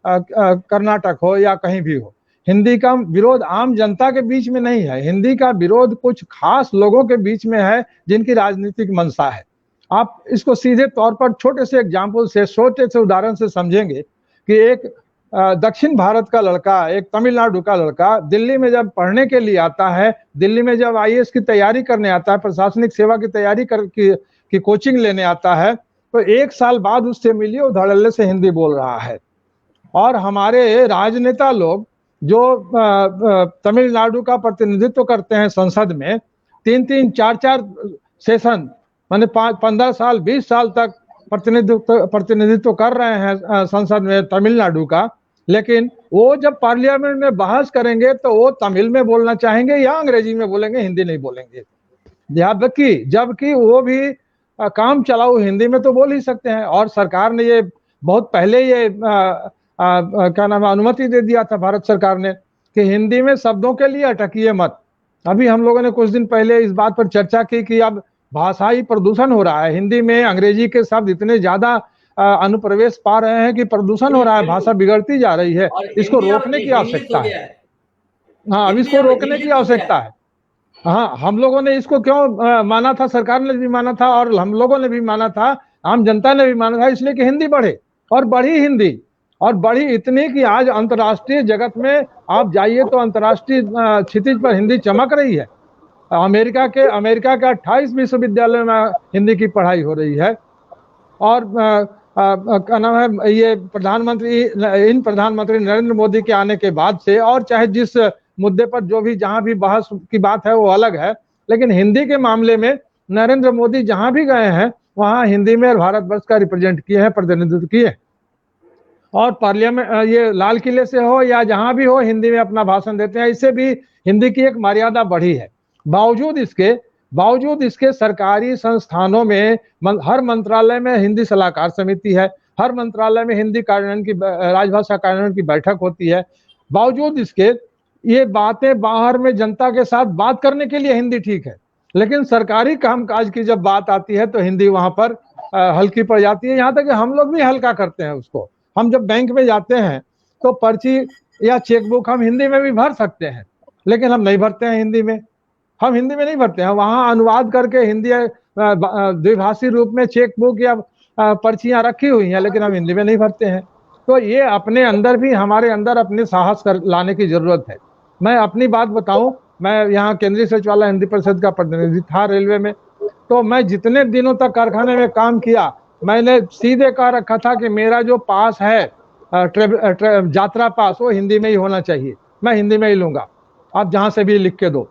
कर्नाटक हो या कहीं भी हो, हिंदी का विरोध आम जनता के बीच में नहीं है। हिंदी का विरोध कुछ खास लोगों के बीच में है जिनकी राजनीतिक मंशा है। आप इसको सीधे तौर पर छोटे से एग्जाम्पल से, छोटे से उदाहरण से समझेंगे कि एक दक्षिण भारत का लड़का, एक तमिलनाडु का लड़का दिल्ली में जब पढ़ने के लिए आता है, दिल्ली में जब IAS की तैयारी करने आता है, प्रशासनिक सेवा की तैयारी की कोचिंग लेने आता है, तो 1 साल बाद उससे मिलिए वो धड़ल्ले से हिंदी बोल रहा है। और हमारे राजनेता लोग जो तमिलनाडु का प्रतिनिधित्व करते हैं संसद में, 3-3, 4-4 सेशन माने 15 साल 20 साल तक प्रतिनिधित्व कर रहे हैं संसद में तमिलनाडु का, लेकिन वो जब पार्लियामेंट में बहस करेंगे तो वो तमिल में बोलना चाहेंगे या अंग्रेजी में बोलेंगे, हिंदी नहीं बोलेंगे। जबकि वो भी काम चलाऊ हिंदी में तो बोल ही सकते हैं। और सरकार ने ये बहुत पहले ये क्या नाम अनुमति दे दिया था भारत सरकार ने कि हिंदी में शब्दों के लिए अटकिए मत। अभी हम लोगों ने कुछ दिन पहले इस बात पर चर्चा की कि अब भाषाई प्रदूषण हो रहा है, हिंदी में अंग्रेजी के शब्द इतने ज्यादा अनुप्रवेश पा रहे हैं कि प्रदूषण हो रहा है, भाषा बिगड़ती जा रही है। इसको रोकने की आवश्यकता है। हाँ, अब इसको रोकने की आवश्यकता है। हाँ, हम लोगों ने इसको क्यों माना था, सरकार ने भी माना था और हम लोगों ने भी माना था, आम जनता ने भी माना था, इसलिए कि हिंदी बढ़े, और बढ़ी हिंदी, और बढ़ी इतनी कि आज अंतर्राष्ट्रीय जगत में आप जाइए तो अंतर्राष्ट्रीय क्षितिज पर हिंदी चमक रही है। अमेरिका के 28 विश्वविद्यालयों में हिंदी की पढ़ाई हो रही है। और क्या नाम है, ये प्रधानमंत्री नरेंद्र मोदी के आने के बाद से, और चाहे जिस मुद्दे पर जो भी जहां भी बहस की बात है वो अलग है, लेकिन हिंदी के मामले में नरेंद्र मोदी जहां भी गए हैं वहां हिंदी में भारतवर्ष का रिप्रेजेंट किए हैं, प्रतिनिधित्व किए। और पार्लियामेंट, ये लाल किले से हो या जहां भी हो, हिंदी में अपना भाषण देते हैं। इससे भी हिंदी की एक मर्यादा बढ़ी है। बावजूद इसके सरकारी संस्थानों में हर मंत्रालय में हिंदी सलाहकार समिति है, हर मंत्रालय में हिंदी कार्यान्वयन की, राजभाषा कार्यान्वयन की बैठक होती है। बावजूद इसके ये बातें बाहर में जनता के साथ बात करने के लिए हिंदी ठीक है, लेकिन सरकारी कामकाज की जब बात आती है तो हिंदी वहां पर हल्की पड़ जाती है। यहाँ तक कि हम लोग भी हल्का करते हैं उसको। हम जब बैंक में जाते हैं तो पर्ची या चेकबुक हम हिंदी में भी भर सकते हैं, लेकिन हम नहीं भरते हैं हिंदी में। हम हिंदी में नहीं भरते हैं, वहां अनुवाद करके हिंदी द्विभाषी रूप में चेकबुक या पर्चियां रखी हुई हैं, लेकिन हम हिंदी में नहीं भरते हैं। तो ये अपने अंदर भी, हमारे अंदर अपने साहस लाने की जरूरत है। मैं अपनी बात बताऊं, मैं यहाँ केंद्रीय सचिवालय हिंदी परिषद का प्रतिनिधि था रेलवे में, तो मैं जितने दिनों तक कारखाने में काम किया, मैंने सीधे कह रखा था कि मेरा जो पास है यात्रा पास, वो हिंदी में ही होना चाहिए, मैं हिंदी में ही लूंगा, आप जहां से भी लिख के दो।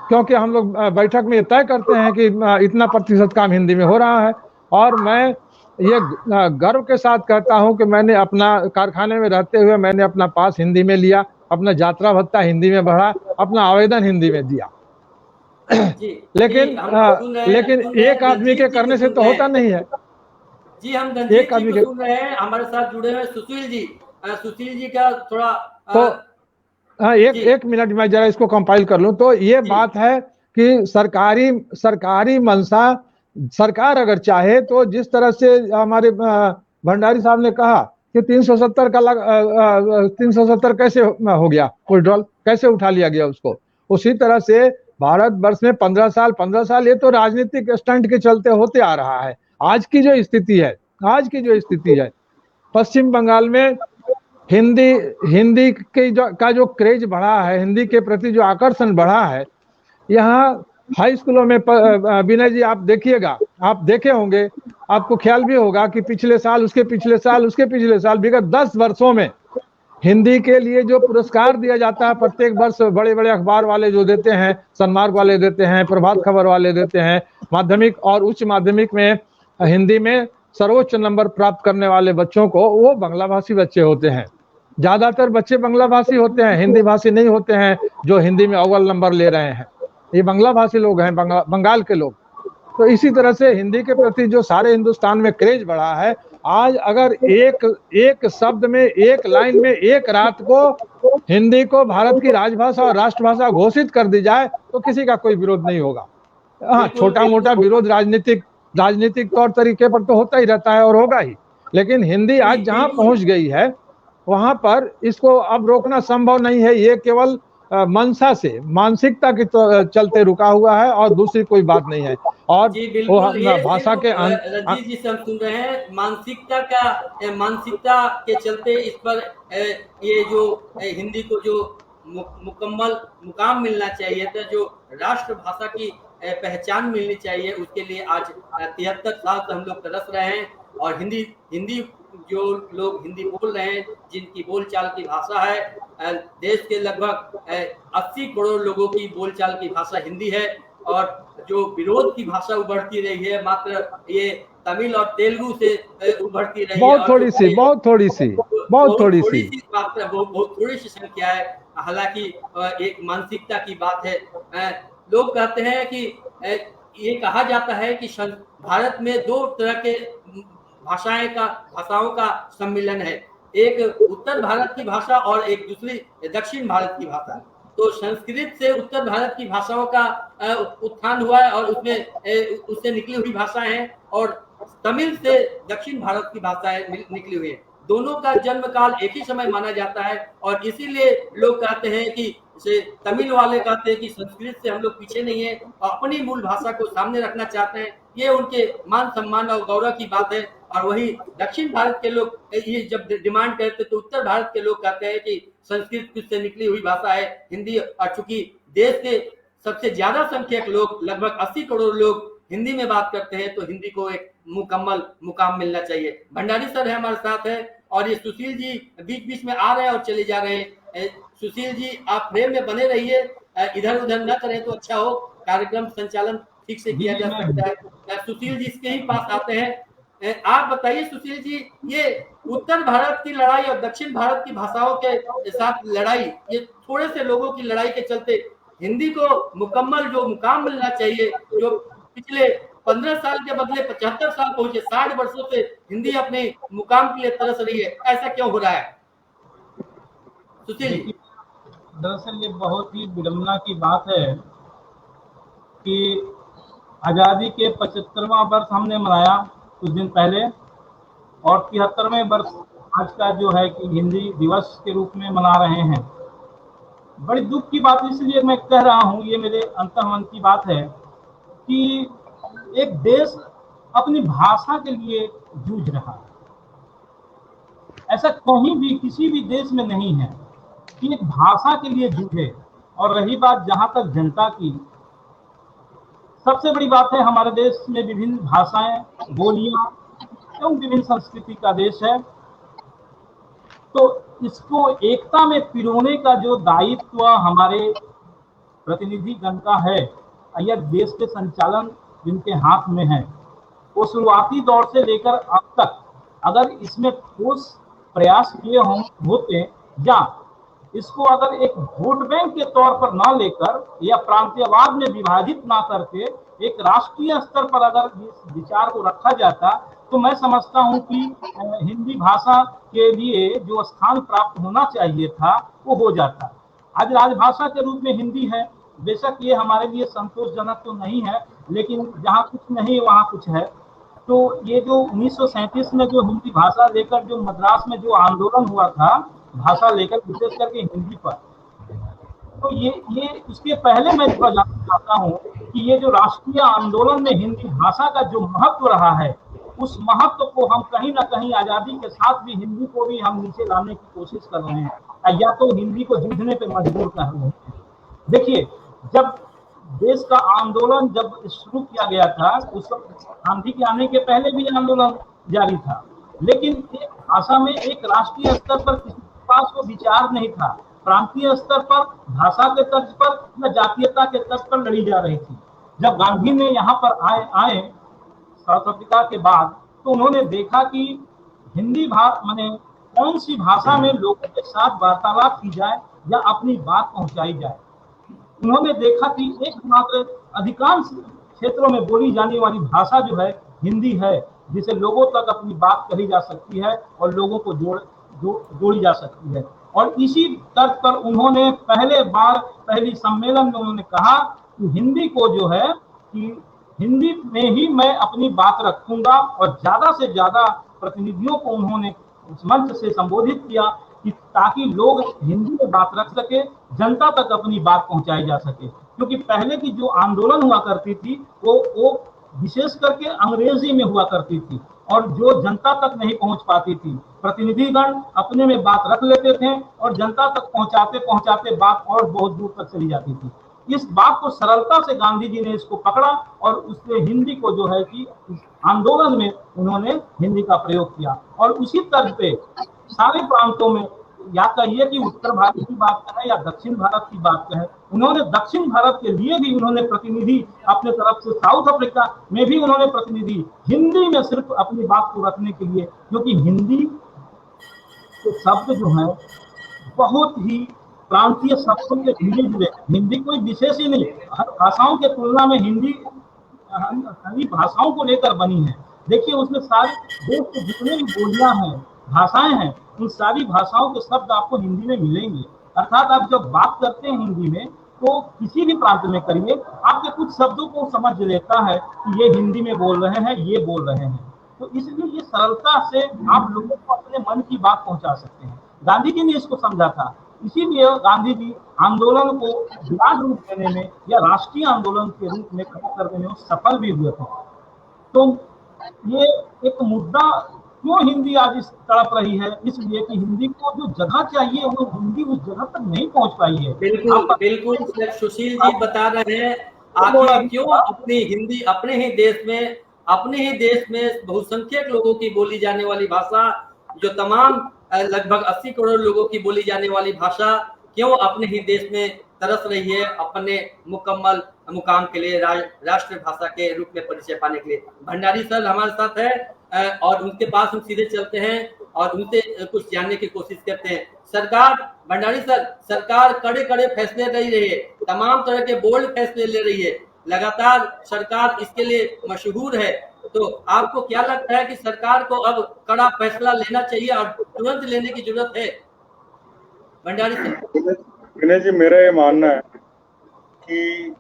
क्योंकि हम लोग बैठक में तय करते हैं कि इतना प्रतिशत काम हिंदी में हो रहा है। और मैं ये गर्व के साथ कहता हूं कि मैंने अपना कारखाने में रहते हुए मैंने अपना पास हिंदी में लिया, अपना यात्रा भत्ता हिंदी में भरा, अपना आवेदन हिंदी में दिया। लेकिन एक आदमी के करने से तो होता नहीं है। जी, हम रंजीत जी को सुन रहे हैं, हमारे साथ जुड़े हुए सुशील जी। सुशील जी का थोड़ा तो एक मिनट मैं जरा इसको कंपाइल कर लूं। तो ये बात है कि सरकारी मंशा, सरकार अगर चाहे तो जिस तरह से हमारे भंडारी साहब ने कहा कि 370 का 370 कैसे हो गया, विड्रॉल कैसे उठा लिया गया उसको, उसी तरह से भारतवर्ष में 15 साल ये तो राजनीतिक स्टंट के चलते होते आ रहा है। आज की जो स्थिति है पश्चिम बंगाल में हिंदी का जो क्रेज बढ़ा है, हिंदी के प्रति जो आकर्षण बढ़ा है, यहाँ हाई स्कूलों में विनय जी आप देखिएगा, आप देखे होंगे, आपको ख्याल भी होगा कि पिछले साल, उसके पिछले साल विगत 10 वर्षों में हिंदी के लिए जो पुरस्कार दिया जाता है प्रत्येक वर्ष, बड़े बड़े अखबार वाले जो देते हैं, सन्मार्ग वाले देते हैं, प्रभात खबर वाले देते हैं, माध्यमिक और उच्च माध्यमिक में हिंदी में सर्वोच्च नंबर प्राप्त करने वाले बच्चों को वो बांग्ला भाषी बच्चे होते हैं। ज्यादातर बच्चे बांग्ला भाषी होते हैं, हिंदी भाषी नहीं होते हैं जो हिंदी में अव्वल नंबर ले रहे हैं, ये बांग्ला भाषी लोग हैं, बंगाल के लोग। तो इसी तरह से हिंदी के प्रति जो सारे हिंदुस्तान में क्रेज बढ़ा है, आज अगर एक शब्द में, एक लाइन में, एक रात को हिंदी को भारत की राजभाषा और राष्ट्रभाषा घोषित कर दी जाए तो किसी का कोई विरोध नहीं होगा। हाँ, छोटा मोटा विरोध राजनीतिक तौर तरीके पर तो होता ही रहता है और होगा ही, लेकिन हिंदी आज जहां पहुंच गई है वहां पर इसको अब रोकना संभव नहीं है। ये केवल मनसा से, मानसिकता के चलते रुका हुआ है और दूसरी कोई बात नहीं है। और वो भाषा के रंजीत जी से हम सुन रहे हैं, मानसिकता के चलते इस पर ये जो हिंदी को जो मुकम्मल मुकाम मिलना चाहिए था, जो राष्ट्रभाषा की पहचान मिलनी चाहिए, उसके लिए आज 73 साल से हम लोग तरस रहे हैं। और हिंदी जो लोग हिंदी बोल रहे हैं, जिनकी बोलचाल की भाषा है, देश के लगभग 80 करोड़ लोगों की बोलचाल की भाषा हिंदी है। और जो विरोध की भाषा उभरती रही है मात्र ये तमिल और तेलुगु से उभरती रही है, बहुत थोड़ी सी मात्रा, बहुत थोड़ी सी संख्या है। हालांकि एक मानसिकता की बात है। लोग कहते हैं कि ये कहा जाता है कि भारत में 2 तरह के भाषाओं का सम्मिलन है, एक उत्तर भारत की भाषा और एक दूसरी दक्षिण भारत की भाषा। तो संस्कृत से उत्तर भारत की भाषाओं का उत्थान हुआ है और उससे निकली हुई भाषाएं हैं, और तमिल से दक्षिण भारत की भाषाएं निकली हुई है। दोनों का जन्म काल एक ही समय माना जाता है, और इसीलिए लोग कहते हैं कि तमिल वाले कहते हैं कि संस्कृत से हम लोग पीछे नहीं है और अपनी मूल भाषा को सामने रखना चाहते हैं। ये उनके मान सम्मान और गौरव की बात है। और वही दक्षिण भारत के लोग ये जब डिमांड करते तो उत्तर भारत के लोग कहते हैं कि संस्कृत से निकली हुई भाषा है हिंदी, और चूंकि देश के सबसे ज्यादा संख्यक लोग, लगभग 80 करोड़ लोग हिंदी में बात करते हैं, तो हिंदी को एक मुकम्मल मुकाम मिलना चाहिए। भंडारी सर है हमारे साथ है, और ये सुशील जी बीच बीच में आ रहे हैं और चले जा रहे हैं। सुशील जी आप फ्रेम में बने रहिए, इधर उधर न करें तो अच्छा हो, कार्यक्रम संचालन ठीक से किया जा सकता है। सुशील जी इसके ही पास आते हैं। आप बताइए सुशील जी, ये उत्तर भारत की लड़ाई और दक्षिण भारत की भाषाओं के साथ लड़ाई, ये थोड़े से लोगों की लड़ाई के चलते हिंदी को मुकम्मल जो मुकाम मिलना चाहिए, जो पिछले 15 साल के बदले 75 साल पहुंचे, 60 वर्षों से हिंदी अपने मुकाम के लिए तरस रही है, ऐसा क्यों हो रहा है सुशील जी? दरअसल ये बहुत ही विडंबना की बात है कि आज़ादी के 75वां वर्ष हमने मनाया कुछ दिन पहले, और 73वें वर्ष आज का जो है कि हिंदी दिवस के रूप में मना रहे हैं। बड़ी दुख की बात इसलिए मैं कह रहा हूँ, ये मेरे अंतर्मन की बात है कि एक देश अपनी भाषा के लिए जूझ रहा है। ऐसा कहीं भी किसी भी देश में नहीं है कि एक भाषा के लिए जूझे। और रही बात जहां तक जनता की, सबसे बड़ी बात है हमारे देश में विभिन्न भाषाएं, बोलियां एवं विभिन्न संस्कृति का देश है। तो इसको एकता में पिरोने का जो दायित्व हमारे प्रतिनिधि गण का है, यह देश के संचालन जिनके हाथ में है, वो शुरुआती दौर से लेकर अब तक अगर इसमें ठोस प्रयास किए होते, या इसको अगर एक वोट बैंक के तौर पर ना लेकर या प्रांतीयवाद में विभाजित ना करके एक राष्ट्रीय स्तर पर अगर इस विचार को रखा जाता, तो मैं समझता हूं कि हिंदी भाषा के लिए जो स्थान प्राप्त होना चाहिए था वो हो जाता। आज राजभाषा के रूप में हिंदी है, बेशक ये हमारे लिए संतोषजनक तो नहीं है, लेकिन जहाँ कुछ नहीं वहाँ कुछ है। तो ये जो 1937 में जो हिंदी भाषा लेकर जो मद्रास में जो आंदोलन हुआ था, भाषा लेकर विशेष करके हिंदी पर, तो ये उसके पहले मैं थोड़ा जानना चाहता हूँ कि ये जो राष्ट्रीय आंदोलन में हिंदी भाषा का जो महत्व रहा है, उस महत्व को हम कहीं ना कहीं आजादी के साथ भी हिंदी को भी हम नीचे लाने की कोशिश कर रहे हैं, या तो हिंदी को जूझने पे मजबूर कर रहे हैं। देखिए, जब देश का आंदोलन जब शुरू किया गया था, उस वक्त गांधी के आने के पहले भी आंदोलन जारी था, लेकिन एक भाषा में एक राष्ट्रीय स्तर पर किसी के पास वो विचार नहीं था। प्रांतीय स्तर पर, भाषा के तर्ज पर या जातीयता के तर्ज पर लड़ी जा रही थी। जब गांधी ने यहाँ पर आए साउथ अफ्रीका के बाद, तो उन्होंने देखा कि हिंदी माने कौन सी भाषा में लोगों के साथ वार्तालाप की जाए या अपनी बात पहुंचाई जाए। उन्होंने देखा कि एकमात्र अधिकांश क्षेत्रों में बोली जाने वाली भाषा जो है हिंदी है, जिसे लोगों तक अपनी बात कही जा सकती है और लोगों को जोड़ी जा सकती है। और इसी तर्ज पर उन्होंने पहली सम्मेलन में उन्होंने कहा कि हिंदी को जो है कि हिंदी में ही मैं अपनी बात रखूंगा, और ज्यादा से ज्यादा प्रतिनिधियों को उन्होंने उस मंच से संबोधित किया कि ताकि लोग हिंदी में बात रख सके, जनता तक अपनी बात पहुंचाई जा सके। क्योंकि पहले की जो आंदोलन हुआ करती थी वो विशेष करके अंग्रेजी में हुआ करती थी, और जो जनता तक नहीं पहुंच पाती थी, प्रतिनिधिगण अपने में बात रख लेते थे और जनता तक पहुंचाते पहुंचाते बात और बहुत दूर तक चली जाती थी। इस बात को सरलता से गांधी जी ने इसको पकड़ा और उसने हिंदी को जो है कि आंदोलन में उन्होंने हिंदी का प्रयोग किया। और उसी तर्ज पे सारे प्रांतों में, या कहिए कि उत्तर भारत की बात करें या दक्षिण भारत की बात करें, उन्होंने दक्षिण भारत के लिए भी उन्होंने प्रतिनिधि अपने तरफ से, साउथ अफ्रीका में भी उन्होंने प्रतिनिधि हिंदी में सिर्फ अपनी बात को रखने के लिए, क्योंकि हिंदी के शब्द जो है बहुत ही प्रांतीय शब्दों के धीरे धीरे, हिंदी कोई विशेष ही नहीं, हर भाषाओं के तुलना में हिंदी सभी भाषाओं को लेकर बनी है। देखिए, उसमें सारे देश के जितने भी बोलियां हैं, भाषाएं हैं, उन सारी भाषाओं के शब्द आपको हिंदी में मिलेंगे। अर्थात आप जब बात करते हैं हिंदी में, तो किसी भी प्रांत में करिए, आपके कुछ शब्दों को समझ लेता है कि ये हिंदी में बोल रहे हैं, ये बोल रहे हैं। तो इसलिए ये सरलता से आप लोगों को अपने मन की बात पहुंचा सकते हैं। गांधी जी ने इसको समझा था, इसीलिए गांधी जी आंदोलन को विराट रूप देने में या राष्ट्रीय आंदोलन के रूप में खड़ा करने में सफल भी हुए थे। तो ये एक मुद्दा क्यों हिंदी आज इस तड़प रही है, इसलिए कि हिंदी को जो जगह चाहिए वो हिंदी उस जगह तक नहीं पहुंच पाई है। बिल्कुल बिल्कुल सुशील जी बता रहे हैं, आखिर क्यों अपनी हिंदी अपने ही देश में बहुसंख्यक लोगों की बोली जाने वाली भाषा, जो तमाम लगभग 80 करोड़ लोगों की बोली जाने वाली भाषा, क्यों अपने ही देश में तरस रही है अपने मुकम्मल मुकाम के लिए, राष्ट्रीय भाषा के रूप में परिचय पाने के लिए। भंडारी सर हमारे साथ है और उनके पास हम सीधे चलते हैं और उनसे कुछ जानने की कोशिश करते हैं। सरकार, भंडारी सर, सरकार कड़े कड़े फैसले ले रही है, तमाम तरह के बोल्ड फैसले ले रही है, लगातार सरकार इसके लिए मशहूर है। तो आपको क्या लगता है कि सरकार को अब कड़ा फैसला लेना चाहिए और तुरंत लेने की जरूरत है? भंडारी सर। विनय जी, मेरा ये मानना है कि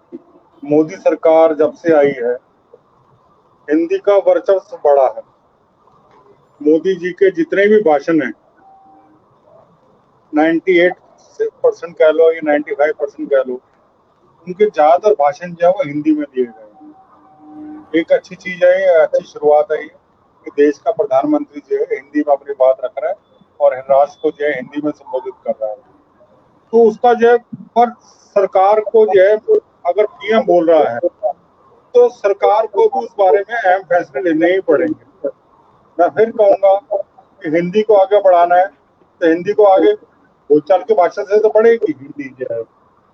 मोदी सरकार जब से आई है, हिंदी का वर्चस्व बढ़ा है। मोदी जी के जितने भी भाषण हैं, 98% कह लो या 95% कह लो, उनके ज्यादातर भाषण जो है वो हिंदी में दिए गए हैं। एक अच्छी चीज है, अच्छी शुरुआत है कि देश का प्रधानमंत्री जो है हिंदी में अपनी बात रख रहा है और राष्ट्र को जो है हिंदी में संबोधित कर रहा है। तो उसका जो है, पर सरकार को जो है, अगर पीएम बोल रहा है तो सरकार को भी उस बारे में अहम फैसले लेने ही पड़ेंगे। मैं फिर कहूंगा कि हिंदी को आगे बढ़ाना है तो हिंदी को आगे बोलचाल की भाषा से तो बढ़ेगी हिंदी जो है,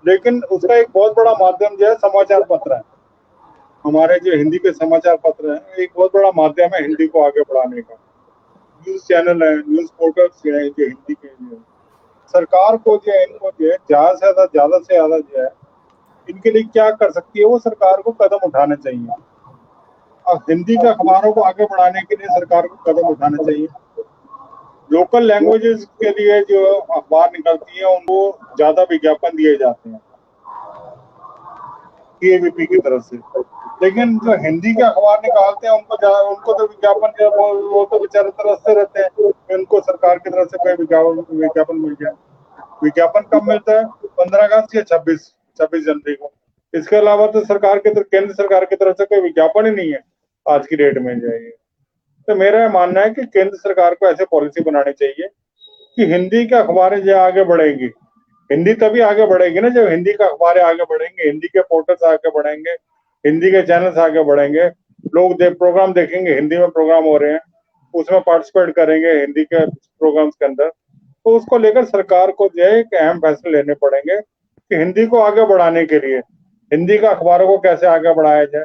लेकिन उसका एक बहुत बड़ा माध्यम जो है समाचार पत्र है। हमारे जो हिंदी के समाचार पत्र हैं, एक बहुत बड़ा माध्यम है हिंदी को आगे बढ़ाने का। न्यूज चैनल है, न्यूज पोर्टल्स जो है जो हिंदी के जो है, सरकार को जो है इनको जो है ज्यादा से ज्यादा जो है इनके लिए क्या कर सकती है, वो सरकार को कदम उठाने चाहिए। अब हिंदी के अखबारों को आगे बढ़ाने के लिए सरकार को कदम उठाने चाहिए। लोकल लैंग्वेजेस के लिए जो अखबार निकलती है उनको ज्यादा विज्ञापन दिए जाते हैं। 2 साल पहले जो हिंदी अखबार निकलता था, उसमें 10 से 12 लोग थे, 10 से 12 अखबार निकलते थे। 2 साल बाद जो है 1 से 2 अखबार निकलते हैं। 2 साल बाद जो है 1 से 2 अखबार निकलते हैं। ABP की तरफ से। लेकिन जो हिंदी के अखबार निकालते हैं उनको तो विज्ञापन वो तो बेचारे तरसते रहते हैं कि उनको सरकार की तरफ से कोई विज्ञापन मिल जाए। विज्ञापन कब मिलता है? 15 अगस्त या 26 जनवरी को। इसके अलावा तो केंद्र सरकार की तरफ से कोई विज्ञापन ही नहीं है आज की डेट में जाइए। तो मेरा मानना है कि केंद्र सरकार को ऐसे पॉलिसी बनानी चाहिए कि हिंदी के अखबारें जो आगे बढ़ेंगी, हिंदी तभी आगे बढ़ेगी ना जब हिंदी के अखबारें आगे बढ़ेंगे, हिंदी के पोर्टल्स आगे बढ़ेंगे, हिंदी के चैनल्स आगे बढ़ेंगे, लोग प्रोग्राम देखेंगे, हिंदी में प्रोग्राम हो रहे हैं, उसमें पार्टिसिपेट करेंगे हिंदी के प्रोग्राम्स के अंदर। तो उसको लेकर सरकार को जो है एक अहम फैसले लेने पड़ेंगे कि हिंदी को आगे बढ़ाने के लिए हिंदी के अखबारों को कैसे आगे बढ़ाया जाए,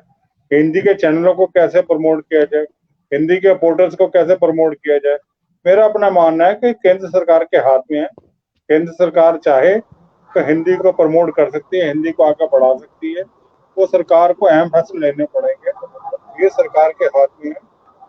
हिंदी के चैनलों को कैसे प्रमोट किया जाए, हिंदी के पोर्टल्स को कैसे प्रमोट किया जाए। मेरा अपना मानना है कि केंद्र सरकार के हाथ में है। केंद्र सरकार चाहे तो हिंदी को प्रमोट कर सकती है, हिंदी को आगे बढ़ा सकती है। वो सरकार को अहम फैसले लेने पड़ेंगे, ये सरकार के हाथ में है।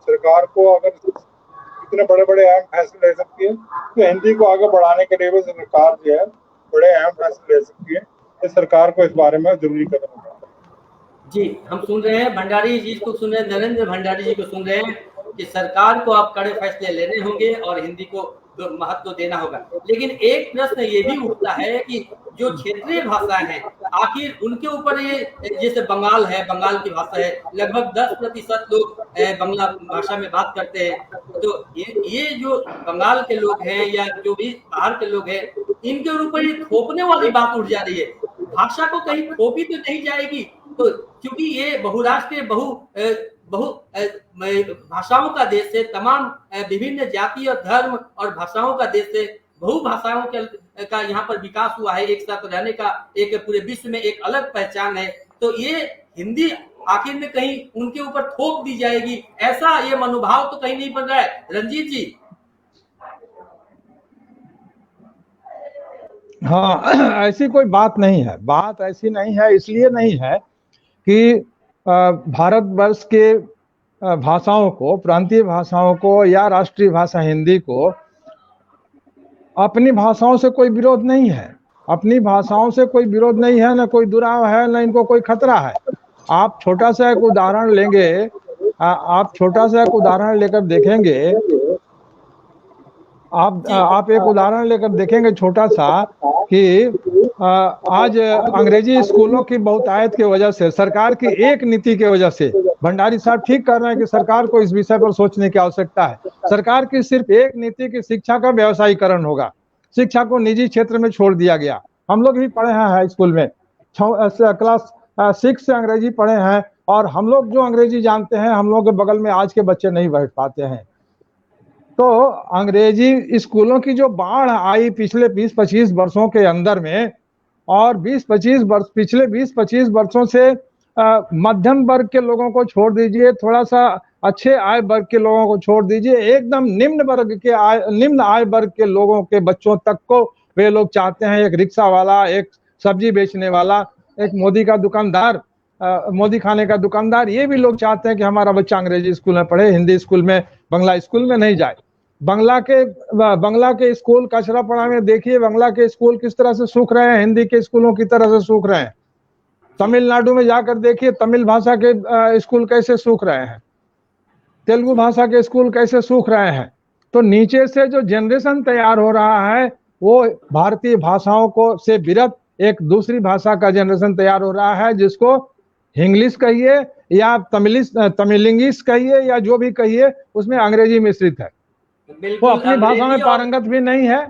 सरकार को अगर इतने बड़े बड़े अहम फैसले ले सकती है तो हिंदी को आगे बढ़ाने के लिए भी सरकार जो है बड़े अहम फैसले ले सकती है। तो सरकार को इस बारे में जरूरी कदम उठाना। जी, हम सुन रहे हैं भंडारी जी को सुन रहे हैं, नरेंद्र भंडारी जी को सुन रहे हैं कि सरकार को अब कड़े फैसले लेने होंगे और हिंदी को महत्व देना होगा। लेकिन एक प्रश्न ये भी उठता है कि जो क्षेत्रीय भाषाएं हैं आखिर उनके ऊपर ये, जैसे बंगाल है, बंगाल की भाषा है, लगभग 10% लोग बंगला भाषा में बात करते हैं। तो ये जो बंगाल के लोग हैं या जो भी बाहर के लोग हैं, इनके ऊपर ये थोपने वाली बात उठ जा रही है। भाषा को कहीं थोपी तो नहीं जाएगी, तो क्योंकि ये बहुराष्ट्रीय बहु भाषाओं का देश है, तमाम विभिन्न जाति और धर्म और भाषाओं का देश है, बहु भाषाओं का यहाँ पर विकास हुआ है, एक साथ रहने का एक पूरे विश्व में एक अलग पहचान है। तो ये हिंदी आखिर में कहीं उनके ऊपर थोप दी जाएगी, ऐसा ये मनोभाव तो कहीं नहीं बन रहा है। रंजीत जी। हाँ, ऐसी कोई बात नहीं है, बात ऐसी नहीं है। इसलिए नहीं है कि भारतवर्ष के भाषाओं को, प्रांतीय भाषाओं को या राष्ट्रीय भाषा हिंदी को अपनी भाषाओं से कोई विरोध नहीं है, अपनी भाषाओं से कोई विरोध नहीं है, न कोई दुराव है, न इनको कोई खतरा है। आप छोटा सा एक उदाहरण लेंगे, आप छोटा सा एक उदाहरण लेकर देखेंगे, आप एक उदाहरण लेकर देखेंगे छोटा सा कि आज अंग्रेजी स्कूलों की बहुतायत की वजह से, सरकार की एक नीति की वजह से, भंडारी साहब ठीक कर रहे हैं कि सरकार को इस विषय पर सोचने की आवश्यकता है। सरकार की सिर्फ एक नीति की शिक्षा का व्यवसायीकरण होगा, शिक्षा को निजी क्षेत्र में छोड़ दिया गया। हम लोग भी पढ़े हैं हाई स्कूल में, क्लास 6 से अंग्रेजी पढ़े हैं, और हम लोग जो अंग्रेजी जानते हैं, हम लोग के बगल में आज के बच्चे नहीं बैठ पाते हैं। तो अंग्रेजी स्कूलों की जो बाढ़ आई पिछले 20-25 वर्षों के अंदर में, और पिछले 20-25 वर्षों से मध्यम वर्ग के लोगों को छोड़ दीजिए, थोड़ा सा अच्छे आय वर्ग के लोगों को छोड़ दीजिए, एकदम निम्न आय वर्ग के लोगों के बच्चों तक को वे लोग चाहते हैं, एक रिक्शा वाला, एक सब्जी बेचने वाला, एक मोदी का दुकानदार, मोदी खाने का दुकानदार, ये भी लोग चाहते हैं कि हमारा बच्चा अंग्रेजी स्कूल में पढ़े, हिंदी स्कूल में, बंगला स्कूल में नहीं जाए। बंगला के स्कूल कचरापड़ा में देखिए, बंगला के स्कूल किस तरह से सूख रहे हैं, हिंदी के स्कूलों की तरह से सूख रहे हैं। तमिलनाडु में जाकर देखिए तमिल भाषा के स्कूल कैसे सूख रहे हैं, तेलुगु भाषा के स्कूल कैसे सूख रहे हैं। तो नीचे से जो जनरेशन तैयार हो रहा है वो भारतीय भाषाओं को से विरत एक दूसरी भाषा का जनरेशन तैयार हो रहा है, जिसको इंग्लिश कहिए या तमिलिंग्लिश कहिए या जो भी कहिए, उसमें अंग्रेजी मिश्रित है। वो अपनी भाषा में पारंगत भी नहीं है,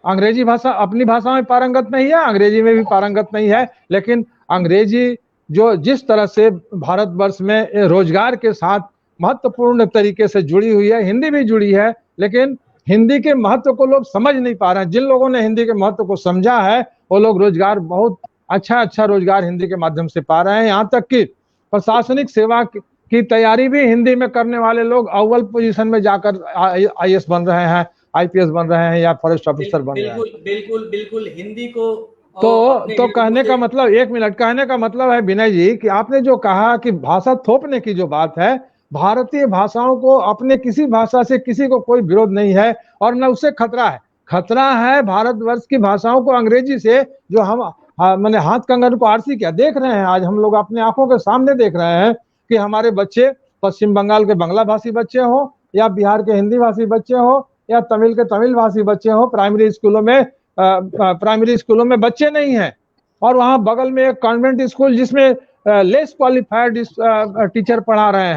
अंग्रेजी भाषा अपनी भाषा में पारंगत नहीं है, अंग्रेजी में भी पारंगत नहीं है। लेकिन अंग्रेजी जो जिस तरह से भारतवर्ष में रोजगार के साथ महत्वपूर्ण तरीके से जुड़ी हुई है, हिंदी भी जुड़ी है, लेकिन हिंदी के महत्व को लोग समझ नहीं पा रहे हैं। जिन लोगों ने हिंदी के महत्व को समझा है वो लोग रोजगार, बहुत अच्छा रोजगार हिंदी के माध्यम से पा रहे हैं। यहाँ तक कि प्रशासनिक सेवा की तैयारी भी हिंदी में करने वाले लोग अव्वल पोजीशन में जाकर IAS बन रहे हैं, IPS बन रहे हैं या फॉरेस्ट ऑफिसर बन रहे हैं। बिल्कुल हिंदी को तो कहने का मतलब, एक मिनट, कहने का मतलब है विनय जी कि आपने जो कहा कि भाषा थोपने की जो बात है, भारतीय भाषाओं को अपने किसी भाषा से किसी को कोई विरोध नहीं है और न उससे खतरा है। खतरा है भारतवर्ष की भाषाओं को अंग्रेजी से, जो मैंने हाथ कंगन को आरसी किया। देख रहे हैं आज हम लोग अपने आंखों के सामने देख रहे हैं कि हमारे बच्चे पश्चिम बंगाल के बांग्ला भाषी बच्चे हो या बिहार के हिंदी भाषी बच्चे हो या तमिल के तमिल भाषी बच्चे हो, प्राइमरी स्कूलों में बच्चे नहीं हैं। और वहां बगल में एक कॉन्वेंट स्कूल जिसमें लेस क्वालिफाइड टीचर पढ़ा रहे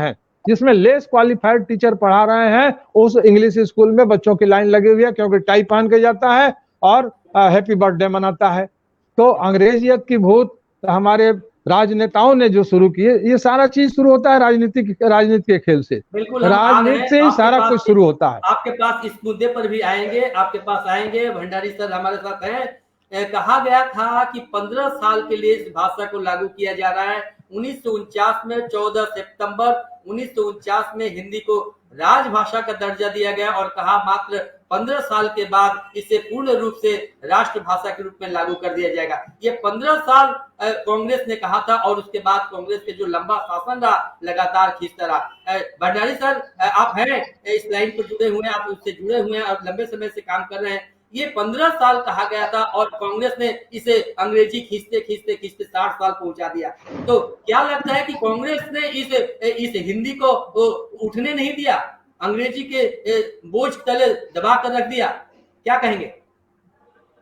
हैं, उस इंग्लिश स्कूल में बच्चों की लाइन लगी हुई है, क्योंकि टाई पहन के जाता है और हैप्पी बर्थडे मनाता है। तो अंग्रेजियत की भूत हमारे राजनेताओं ने जो शुरू की है, ये सारा चीज शुरू होता है राजनीति के खेल से। बिल्कुल, हम आ रहे राजनीति हैं से ही आपके सारा पास कुछ शुरू होता है। आपके पास इस मुद्दे पर भी आएंगे, आपके पास आएंगे। भंडारी सर हमारे साथ हैं। कहा गया था कि 15 साल के लिए इस भाषा को लागू किया जा रहा है। 1949 में 14 सितंबर 1949 में हिंदी को राजभाषा का दर्जा दिया गया और कहा मात्र 15 साल के बाद इसे पूर्ण रूप से राष्ट्रभाषा के रूप में लागू कर दिया जाएगा। ये 15 साल कांग्रेस ने कहा था और उसके बाद कांग्रेस के जो लंबा शासन रहा लगातार खींचता रहा। भंडारी सर, आप हैं इस लाइन पर जुड़े हुए हैं, आप उससे जुड़े हुए हैं और लंबे समय से काम कर रहे हैं। ये 15 साल कहा गया था और कांग्रेस ने इसे अंग्रेजी खींचते 60 साल पहुंचा दिया। तो क्या लगता है कि कांग्रेस ने इस हिंदी को उठने नहीं दिया, अंग्रेजी के बोझ तले दबा कर रख दिया? क्या कहेंगे?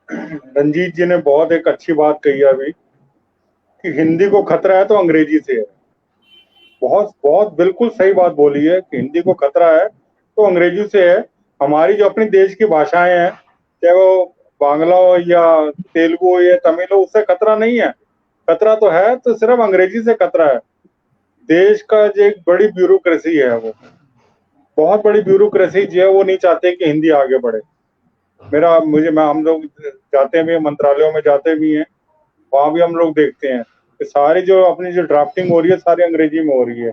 रंजीत जी ने बहुत एक अच्छी बात कही अभी कि हिंदी को खतरा है तो अंग्रेजी से है। बहुत बहुत बिल्कुल सही बात बोली है कि हिंदी को खतरा है तो अंग्रेजी से है। हमारी जो अपनी देश की भाषाएं हैं, चाहे वो बांग्ला हो या तेलुगु हो या तमिल हो, उससे खतरा नहीं है। खतरा तो है तो सिर्फ अंग्रेजी से खतरा है। देश का जो एक बड़ी ब्यूरोक्रेसी है, वो बहुत बड़ी ब्यूरोक्रेसी जो है, वो नहीं चाहते कि हिंदी आगे बढ़े। हम लोग जाते भी हैं, मंत्रालयों में जाते भी हैं, वहां भी हम लोग देखते हैं कि सारी जो अपनी जो ड्राफ्टिंग हो रही है सारी अंग्रेजी में हो रही है।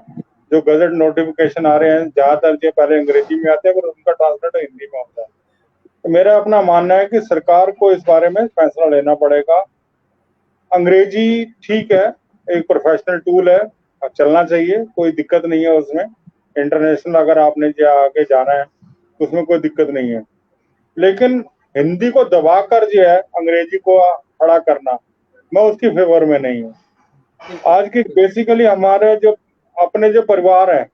जो गजट नोटिफिकेशन आ रहे हैं ज्यादातर जो पहले अंग्रेजी में आते हैं पर उनका ट्रांसलेट हिंदी में होता है। तो मेरा अपना मानना है कि सरकार को इस बारे में फैसला लेना पड़ेगा। अंग्रेजी ठीक है, एक प्रोफेशनल टूल है, चलना चाहिए, कोई दिक्कत नहीं है उसमें। इंटरनेशनल अगर आपने आगे जाना है तो उसमें कोई दिक्कत नहीं है। लेकिन हिंदी को दबाकर जो है अंग्रेजी को खड़ा करना, मैं उसकी फेवर में नहीं हूँ। आज की बेसिकली हमारे जो अपने जो परिवार है,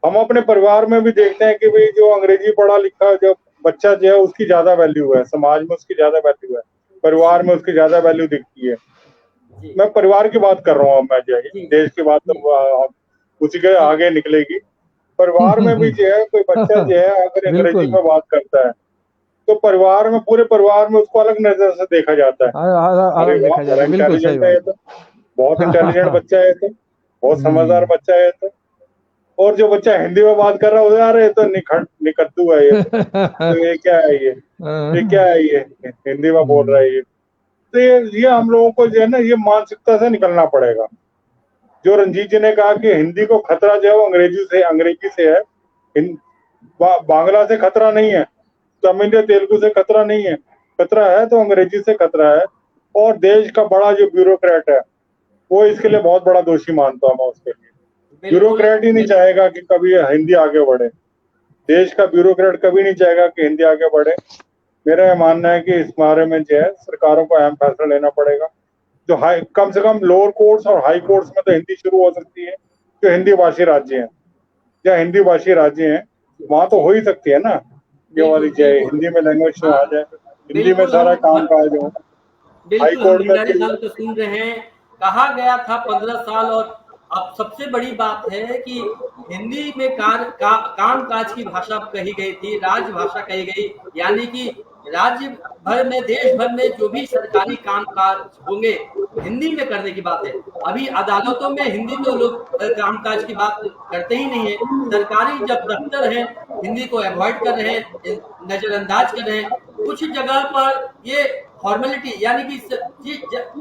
हम अपने परिवार में भी देखते हैं कि भाई जो अंग्रेजी पढ़ा लिखा जो बच्चा जो है उसकी ज्यादा वैल्यू है, समाज में उसकी ज्यादा वैल्यू है, परिवार में उसकी ज्यादा वैल्यू दिखती है। मैं परिवार की बात कर रहा हूँ, मैं जो है देश की बात तो उसी के आगे निकलेगी। परिवार में भी जो है कोई बच्चा जो है अगर अंग्रेजी में बात करता है तो परिवार में, पूरे परिवार में उसको अलग नजर से देखा जाता है। इंटेलिजेंट है ये तो, बहुत इंटेलिजेंट बच्चा है, तो बहुत समझदार बच्चा है तो। और जो बच्चा हिंदी में बात कर रहा है यार ये तो निकट्टू है, ये क्या है, ये क्या है, ये हिंदी में बोल रहा है ये। तो ये हम लोगों को जो है ना, ये मानसिकता से निकलना पड़ेगा। जो रंजीत जी ने कहा कि हिंदी को खतरा जो है वो अंग्रेजी से है, बांग्ला से खतरा नहीं है, तमिल या तेलुगु से खतरा नहीं है। खतरा है तो अंग्रेजी से खतरा है। और देश का बड़ा जो ब्यूरोक्रेट है वो इसके लिए बहुत बड़ा दोषी मानता हूं मैं उसके लिए। ब्यूरोक्रेट ही नहीं चाहेगा कि कभी हिंदी आगे बढ़े। देश का ब्यूरोक्रेट कभी नहीं चाहेगा कि हिंदी आगे बढ़े। मेरा यह मानना है कि इस बारे में जो है सरकारों को अहम फैसला लेना पड़ेगा। जो कम से कम लोअर कोर्ट्स और हाई कोर्ट्स में तो हिंदी शुरू हो सकती है। जो हिंदी भाषी राज्य हैं या हिंदी भाषी राज्य हैं वहां तो हो ही सकती है ना, ये वाली चाहे हिंदी में लैंग्वेज आ जाए, हिंदी में सारा काम काज हो। हाई कोर्ट में तो सुन रहे हैं, कहा गया था 15 साल और अब सबसे बड़ी बात है कि हिंदी में काम काज की भाषा कही गई थी, राजभाषा कही गई, यानी कि राज्य भर में, देश भर में जो भी सरकारी काम काज होंगे हिंदी में करने की बात है। अभी अदालतों में हिंदी तो लोग काम काज की बात करते ही नहीं है। सरकारी जब दफ्तर है हिंदी को अवॉइड कर रहे हैं, नजरअंदाज कर रहे हैं। कुछ जगह पर ये फॉर्मेलिटी यानी कि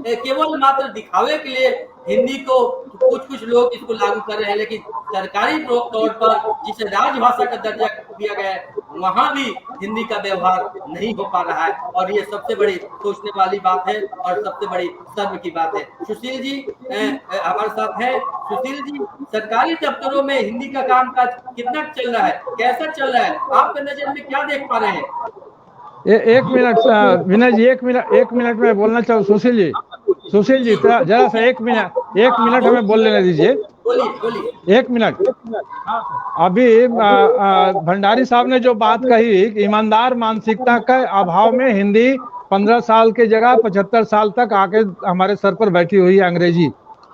केवल मात्र दिखावे के लिए हिंदी को कुछ लोग इसको लागू कर रहे हैं, लेकिन सरकारी तौर पर जिसे राजभाषा का दर्जा दिया गया है वहां भी हिंदी का व्यवहार नहीं हो पा रहा है। और ये सबसे बड़ी सोचने वाली बात है और सबसे बड़ी शर्म की बात है। सुशील जी हमारे साथ है। सुशील जी, सरकारी दफ्तरों में हिंदी का कामकाज कितना चल रहा है, कैसा चल रहा है, आपके नजर में क्या देख पा रहे हैं? एक मिनट विनय जी, एक मिनट में बोलना चाहूँ। सुशील जी जरा सा एक मिनट हमें बोल लेने दीजिए। बोलिए। एक मिनट। अभी भंडारी साहब ने जो बात कही कि ईमानदार मानसिकता के अभाव में हिंदी 15 साल के जगह 75 साल तक आके हमारे सर पर बैठी हुई है अंग्रेजी।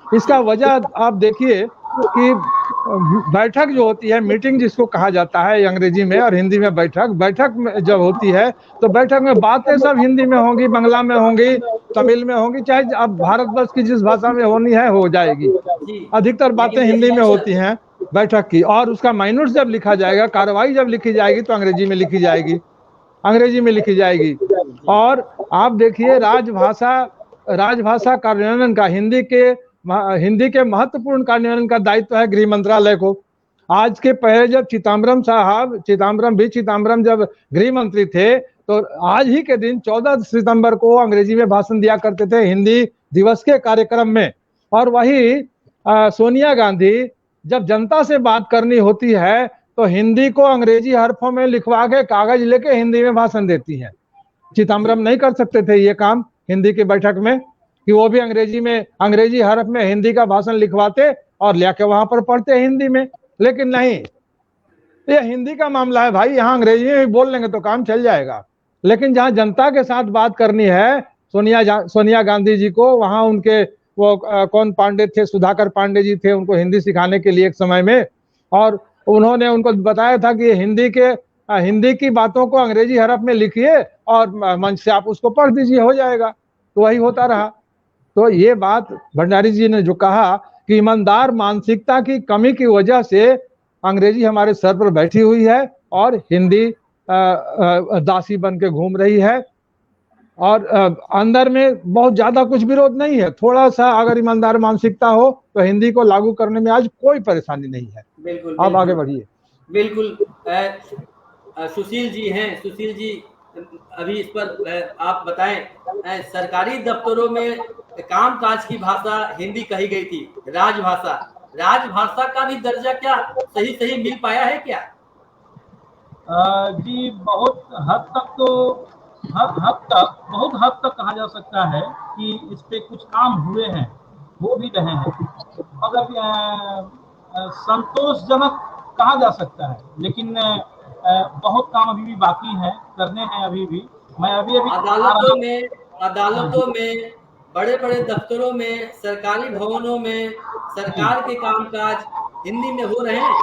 इसका वजह आप देखिए कि बैठक जो होती है, मीटिंग जिसको कहा जाता है अंग्रेजी में और हिंदी में बैठक में जब होती है तो बैठक में बातें सब हिंदी में होंगी, बांग्ला में होंगी, तमिल में होंगी, चाहे अब भारतवर्ष की जिस भाषा में होनी है हो जाएगी। अधिकतर बातें हिंदी में होती हैं बैठक की, और उसका माइनूट्स जब लिखा जाएगा, कार्रवाई जब लिखी जाएगी तो अंग्रेजी में लिखी जाएगी। और आप देखिए राजभाषा कार्यान्वयन का हिंदी के महत्वपूर्ण कार्यान्वयन का दायित्व है गृह मंत्रालय को। आज के पहले जब चिदम्बरम जब गृह मंत्री थे तो आज ही के दिन 14 सितंबर को अंग्रेजी में भाषण दिया करते थे हिंदी दिवस के कार्यक्रम में। और वही सोनिया गांधी जब जनता से बात करनी होती है तो हिंदी को अंग्रेजी हरफों में लिखवा के कागज लेके हिंदी में भाषण देती हैं। चिदम्बरम नहीं कर सकते थे ये काम हिंदी की बैठक में कि वो भी अंग्रेजी हरफ में हिंदी का भाषण लिखवाते और लेके वहां पर पढ़ते हिंदी में, लेकिन नहीं, ये हिंदी का मामला है भाई, यहाँ अंग्रेजी में भी बोल लेंगे तो काम चल जाएगा। लेकिन जहां जनता के साथ बात करनी है सोनिया गांधी जी को, वहां उनके वो कौन पांडे थे, सुधाकर पांडे जी थे, उनको हिंदी सिखाने के लिए एक समय में, और उन्होंने उनको बताया था कि हिंदी की बातों को अंग्रेजी हरफ में लिखिए और मंच से आप उसको पढ़ दीजिए, हो जाएगा। तो वही होता रहा। तो ये बात भंडारी जी ने जो कहा कि ईमानदार मानसिकता की कमी की वजह से अंग्रेजी हमारे सर पर बैठी हुई है और हिंदी दासी बन के घूम रही है। और अंदर में बहुत ज्यादा कुछ विरोध नहीं है, थोड़ा सा अगर ईमानदार मानसिकता हो तो हिंदी को लागू करने में आज कोई परेशानी नहीं है। बिल्कुल, आप आगे बढ़िए। बिल्कुल। सुशील जी हैं, सुशील जी अभी इस पर आप बताएं। सरकारी दफ्तरों में कामकाज की भाषा हिंदी कही गई थी, राजभाषा का भी दर्जा क्या सही मिल पाया है क्या? जी बहुत हद तक कहा जा सकता है कि इस पे कुछ काम हुए हैं, हो भी रहे हैं, मगर संतोषजनक कहा जा सकता है, लेकिन बहुत काम अभी भी बाकी है, करने हैं अभी भी। मैं अभी अदालतों में बड़े दफ्तरों में, सरकारी भवनों में सरकार के कामकाज हिंदी में हो रहे हैं।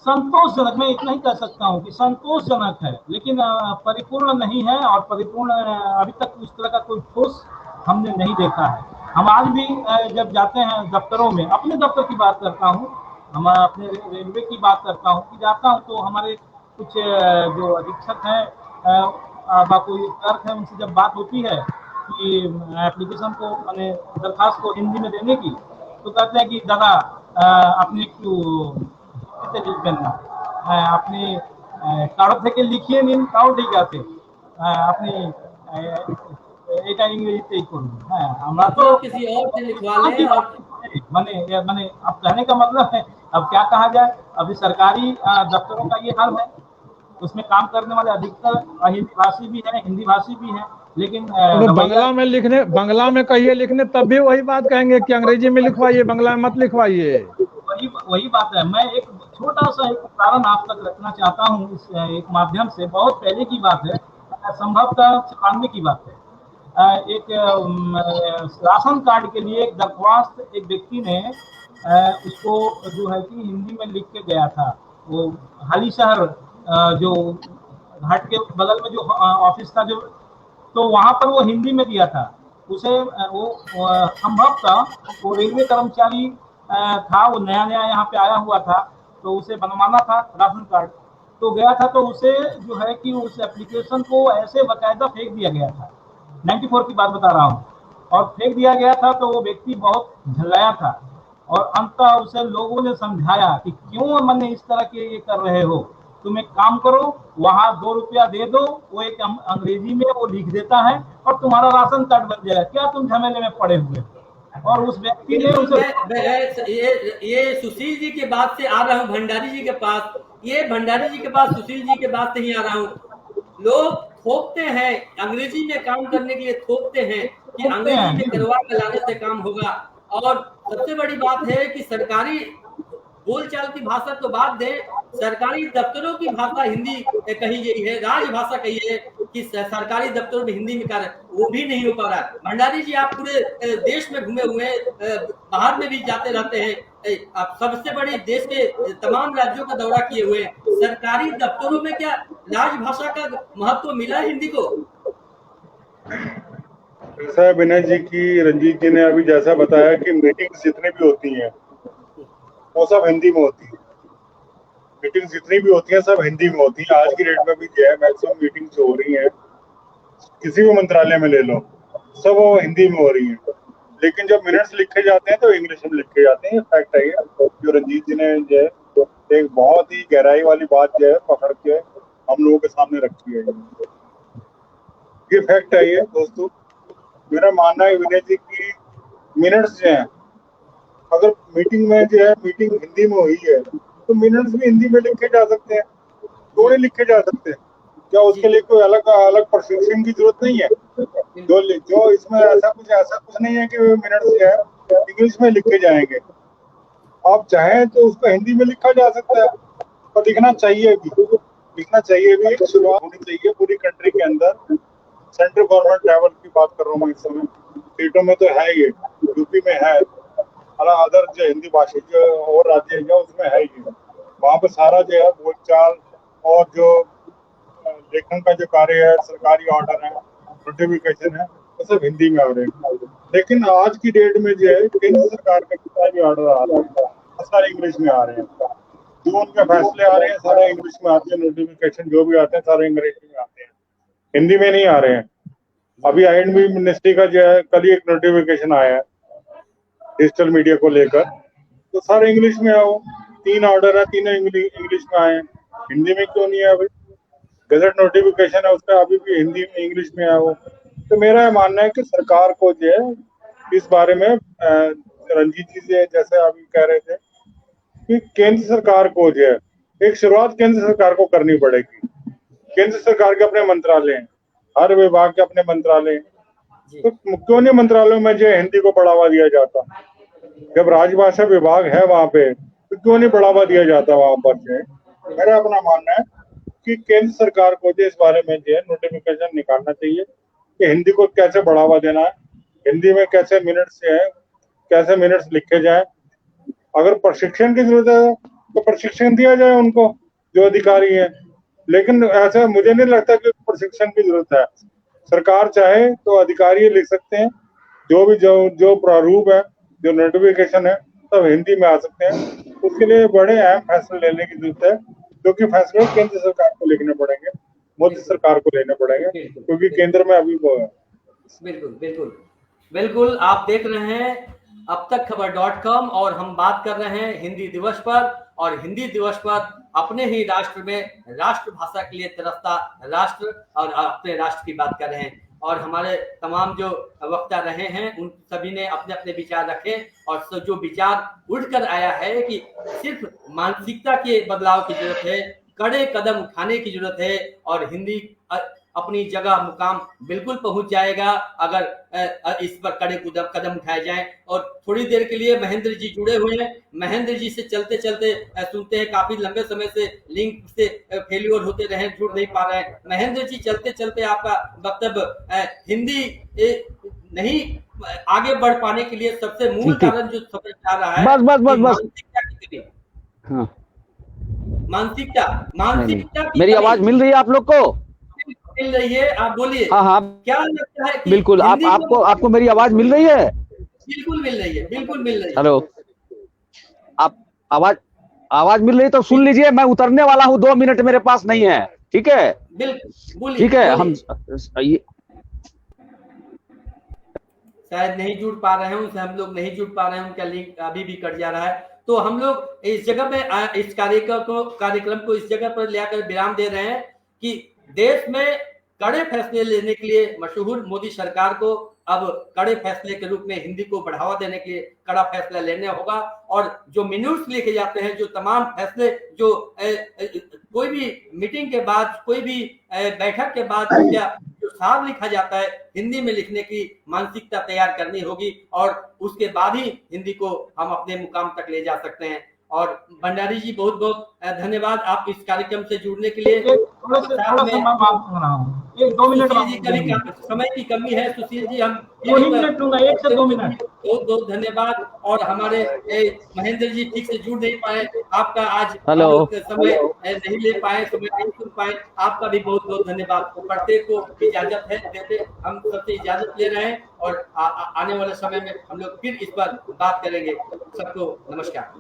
संतोषजनक, मैं इतना ही कह सकता हूँ कि संतोषजनक है, लेकिन परिपूर्ण नहीं है, और परिपूर्ण अभी तक उस तरह का कोई ठोस हमने नहीं देखा है। हम आज भी जब जाते हैं दफ्तरों में, अपने दफ्तर की बात करता हूँ, हम अपने रेलवे की बात करता हूँ कि जाता हूँ तो हमारे कुछ जो अधीक्षक हैं, कोई क्लर्क है, उनसे जब बात होती है कि एप्लीकेशन को, मैंने दरखास्त को हिंदी में देने की, तो कहते हैं कि दादा अपने আপনি কারো থেকে লিখিয়ে নিন, তাও ঠিক আছে, আপনি এটা ইংরেজিতেই করুন। হ্যাঁ, আমরা तो किसी और से लिखवा लें। और माने अब कहने का मतलब है, अब क्या कहा जाए, अभी सरकारी दफ्तरों का ये हाल है, उसमें काम करने वाले अधिकतर हिंदी भाषी भी है, हिंदी भाषी भी है, लेकिन बांग्ला में कहिए लिखने, तब भी वही बात कहेंगे कि अंग्रेजी में लिखवाइए, बांग्ला में मत लिखवाइए। वही बात है। मैं एक छोटा सा एक उदाहरण आप तक रखना चाहता हूँ इस एक माध्यम से। बहुत पहले की बात है, संभवतः 96 की बात है। एक राशन कार्ड के लिए एक दरख्वास्त एक व्यक्ति ने उसको जो है कि हिंदी में लिख के गया था। वो हाली शहर जो घाट के बगल में जो ऑफिस था, जो तो वहां पर वो हिंदी में दिया था। उसे वो संभवतः वो रेलवे कर्मचारी था, वो नया यहाँ पे आया हुआ था, तो उसे बनवाना था राशन कार्ड। तो गया था, तो उसे जो है कि उस एप्लीकेशन को ऐसे बकायदा फेंक दिया गया था। 94 की बात बता रहा हूँ, और फेंक दिया गया था। तो वो व्यक्ति बहुत झल्लाया था, और अंततः उसे लोगों ने समझाया कि क्यों मैंने इस तरह के ये कर रहे हो, तुम एक काम करो, वहां 2 रुपया दे दो, वो एक अंग्रेजी में वो लिख देता है और तुम्हारा राशन कार्ड बन जाएगा, क्या तुम झमेले में पड़े हुए। और उस व्यक्ति ने उसे ये सुशील जी के बात से आ रहा हूँ भंडारी जी के पास। ये भंडारी जी के पास सुशील जी के बात से ही आ रहा हूँ। लोग थोपते हैं, अंग्रेजी में काम करने के लिए थोपते हैं कि अंग्रेजी में करवा के लाने से काम होगा। और सबसे बड़ी बात है कि सरकारी बोलचाल की भाषा तो बात दें, सरकारी दफ्तरों की भाषा हिंदी कही गई है, राजभाषा कही है कि सरकारी दफ्तरों में हिंदी में कार्य, वो भी नहीं हो पा रहा है। भंडारी जी, आप पूरे देश में घूमे हुए हैं, बाहर में भी जाते रहते हैं, आप सबसे बड़ी देश के तमाम राज्यों का दौरा किए हुए हैं, सरकारी दफ्तरों में क्या राजभाषा का महत्व मिला हिंदी को? ऐसा है विनय जी की रंजीत जी ने अभी जैसा बताया कि मीटिंग्स जितनी भी होती हैं वो सब हिंदी में होती है। मीटिंग जितनी भी होती है सब हिंदी में होती है। आज की डेट में भी जो है मैक्सिमम मीटिंग जो हो रही है किसी भी मंत्रालय में ले लो, सब वो हिंदी में हो रही है। लेकिन जब मिनट्स लिखे जाते हैं तो इंग्लिश में लिखे जाते हैं। फैक्ट है ये, जो रंजीत जी ने जो है एक बहुत ही गहराई वाली बात जो है पकड़ के हम लोगों के सामने रखी है। ये फैक्ट है ये दोस्तों। मेरा मानना है विनय जी की मिनट्स जो है, अगर मीटिंग में जो है मीटिंग हिंदी में हुई है तो मिनट्स भी हिंदी में लिखे जा सकते हैं, थोड़े लिखे जा सकते हैं। क्या उसके लिए कोई अलग अलग प्रशिक्षण की जरूरत नहीं है? जो इसमें ऐसा कुछ नहीं है कि मिनट्स जो है इंग्लिश में लिखे जाएंगे। आप चाहें तो उसको हिंदी में लिखा जा सकता है और लिखना चाहिए भी। एक शुरुआत होनी चाहिए पूरी कंट्री के अंदर। सेंट्रल गवर्नमेंट लेवल की बात कर रहा हूँ मैं इस समय। स्टेटों में तो है, ये यूपी में है, अदर जो हिंदी भाषी जो और राज्य है उसमें है ही। वहाँ पे सारा जो है बोलचाल और जो लेखन का जो कार्य है, सरकारी ऑर्डर है, नोटिफिकेशन है, वो सब हिंदी में आ रहे हैं। लेकिन आज की डेट में जो है केंद्र सरकार का जितना भी ऑर्डर आ रहा है वो सारे इंग्लिश में आ रहे हैं। जो उनके फैसले आ रहे हैं सारे इंग्लिश में आते हैं। नोटिफिकेशन जो भी आते हैं सारे इंग्लिश में आते हैं, हिंदी में नहीं आ रहे हैं। अभी आई.एंड.बी मिनिस्ट्री का जो है कल ही एक नोटिफिकेशन आया है डिजिटल मीडिया को लेकर, तो सारे इंग्लिश में है। वो 3 ऑर्डर है, तीनों इंग्लिश में आए हैं। हिंदी में क्यों नहीं है? अभी गजट नोटिफिकेशन है उसका अभी भी हिंदी में इंग्लिश में है वो। तो मेरा मानना है कि सरकार को जो है इस बारे में रंजीत जी से जैसे अभी कह रहे थे कि केंद्र सरकार को जो है एक शुरुआत केंद्र सरकार को करनी पड़ेगी। केंद्र सरकार के अपने मंत्रालय हैं, हर विभाग के अपने मंत्रालय हैं, तो क्यों नहीं मंत्रालयों में जो हिंदी को बढ़ावा दिया जाता? जब राजभाषा विभाग है वहां पे तो क्यों नहीं बढ़ावा दिया जाता वहां पर जो है? मेरा अपना मानना है कि केंद्र सरकार को जो इस बारे में जो है नोटिफिकेशन निकालना चाहिए कि हिंदी को कैसे बढ़ावा देना है, हिंदी में कैसे मिनट्स लिखे जाए। अगर प्रशिक्षण की जरूरत है तो प्रशिक्षण दिया जाए उनको जो अधिकारी है। लेकिन ऐसा मुझे नहीं लगता कि प्रशिक्षण की जरूरत है। सरकार चाहे तो अधिकारी लिख सकते हैं, जो प्रारूप है, जो नोटिफिकेशन है, सब हिंदी में आ सकते हैं। उसके लिए बड़े अहम फैसले लेने की जरूरत है, क्योंकि फैसले केंद्र सरकार को लेने पड़ेंगे, मोदी सरकार को लेने पड़ेंगे, क्योंकि केंद्र में अभी वो है। बिल्कुल आप देख रहे हैं अब तक खबर.com और हम बात कर रहे हैं हिंदी दिवस पर। और हिंदी दिवस पर अपने ही राष्ट्र में राष्ट्रभाषा के लिए तरसता राष्ट्र और अपने राष्ट्र की बात कर रहे हैं। और हमारे तमाम जो वक्ता रहे हैं उन सभी ने अपने अपने विचार रखे और जो विचार उठकर आया है कि सिर्फ मानसिकता के बदलाव की जरूरत है, कड़े कदम उठाने की जरूरत है और हिंदी अपनी जगह मुकाम बिल्कुल पहुंच जाएगा अगर इस पर कड़े कदम उठाए जाएं। और थोड़ी देर के लिए महेंद्र जी जुड़े हुए हैं, महेंद्र जी से चलते चलते सुनते हैं, काफी लंबे समय से लिंक से फेल्योर होते रहे, जुड़ नहीं पा रहे हैं। महेंद्र जी चलते चलते आपका वक्तव्य हिंदी नहीं आगे बढ़ पाने के लिए सबसे मूल कारण जो समझ आ रहा है बस हाँ। मानसिकता मेरी आवाज मिल रही है आप लोग को? मिल रही है, आप बोलिए। हाँ क्या लगता है कि बिल्कुल आपको मेरी आवाज मिल रही है? बिल्कुल मिल रही है। हेलो, आप आवाज मिल रही है तो सुन लीजिए। मैं उतरने वाला हूँ, 2 मिनट मेरे पास नहीं है, ठीक है? बिल्कुल ठीक है। हम शायद नहीं जुड़ पा रहे हैं, उनसे हम लोग नहीं जुड़ पा रहे हैं, उनका लिंक अभी भी कट जा रहा है। तो हम लोग इस जगह में इस कार्यक्रम को इस जगह पर लेकर विराम दे रहे हैं कि देश में कड़े फैसले लेने के लिए मशहूर मोदी सरकार को अब कड़े फैसले के रूप में हिंदी को बढ़ावा देने के लिए कड़ा फैसला लेने होगा। और जो मिनट्स लिखे जाते हैं, जो तमाम फैसले जो कोई भी मीटिंग के बाद, कोई भी बैठक के बाद या जो सार लिखा जाता है, हिंदी में लिखने की मानसिकता तैयार करनी होगी और उसके बाद ही हिंदी को हम अपने मुकाम तक ले जा सकते हैं। और भंडारी जी बहुत बहुत धन्यवाद आप इस कार्यक्रम से जुड़ने के लिए। थोड़ा सा मैं माफ कर रहा हूँ, 1-2 मिनट सुशील जी का भी समय की कमी है। सुशील जी हम 2 ही मिनट लूंगा, 1 से 2 मिनट। बहुत बहुत धन्यवाद। और हमारे महेंद्र जी ठीक से जुड़ नहीं पाए, आपका आज हेलो। समय नहीं ले पाए, समय नहीं सुन पाए, आपका भी बहुत बहुत धन्यवाद। प्रत्येक को इजाजत है देते, हम सबसे इजाजत ले रहे हैं और आने वाले समय में हम लोग फिर इस पर बात करेंगे। सबको नमस्कार।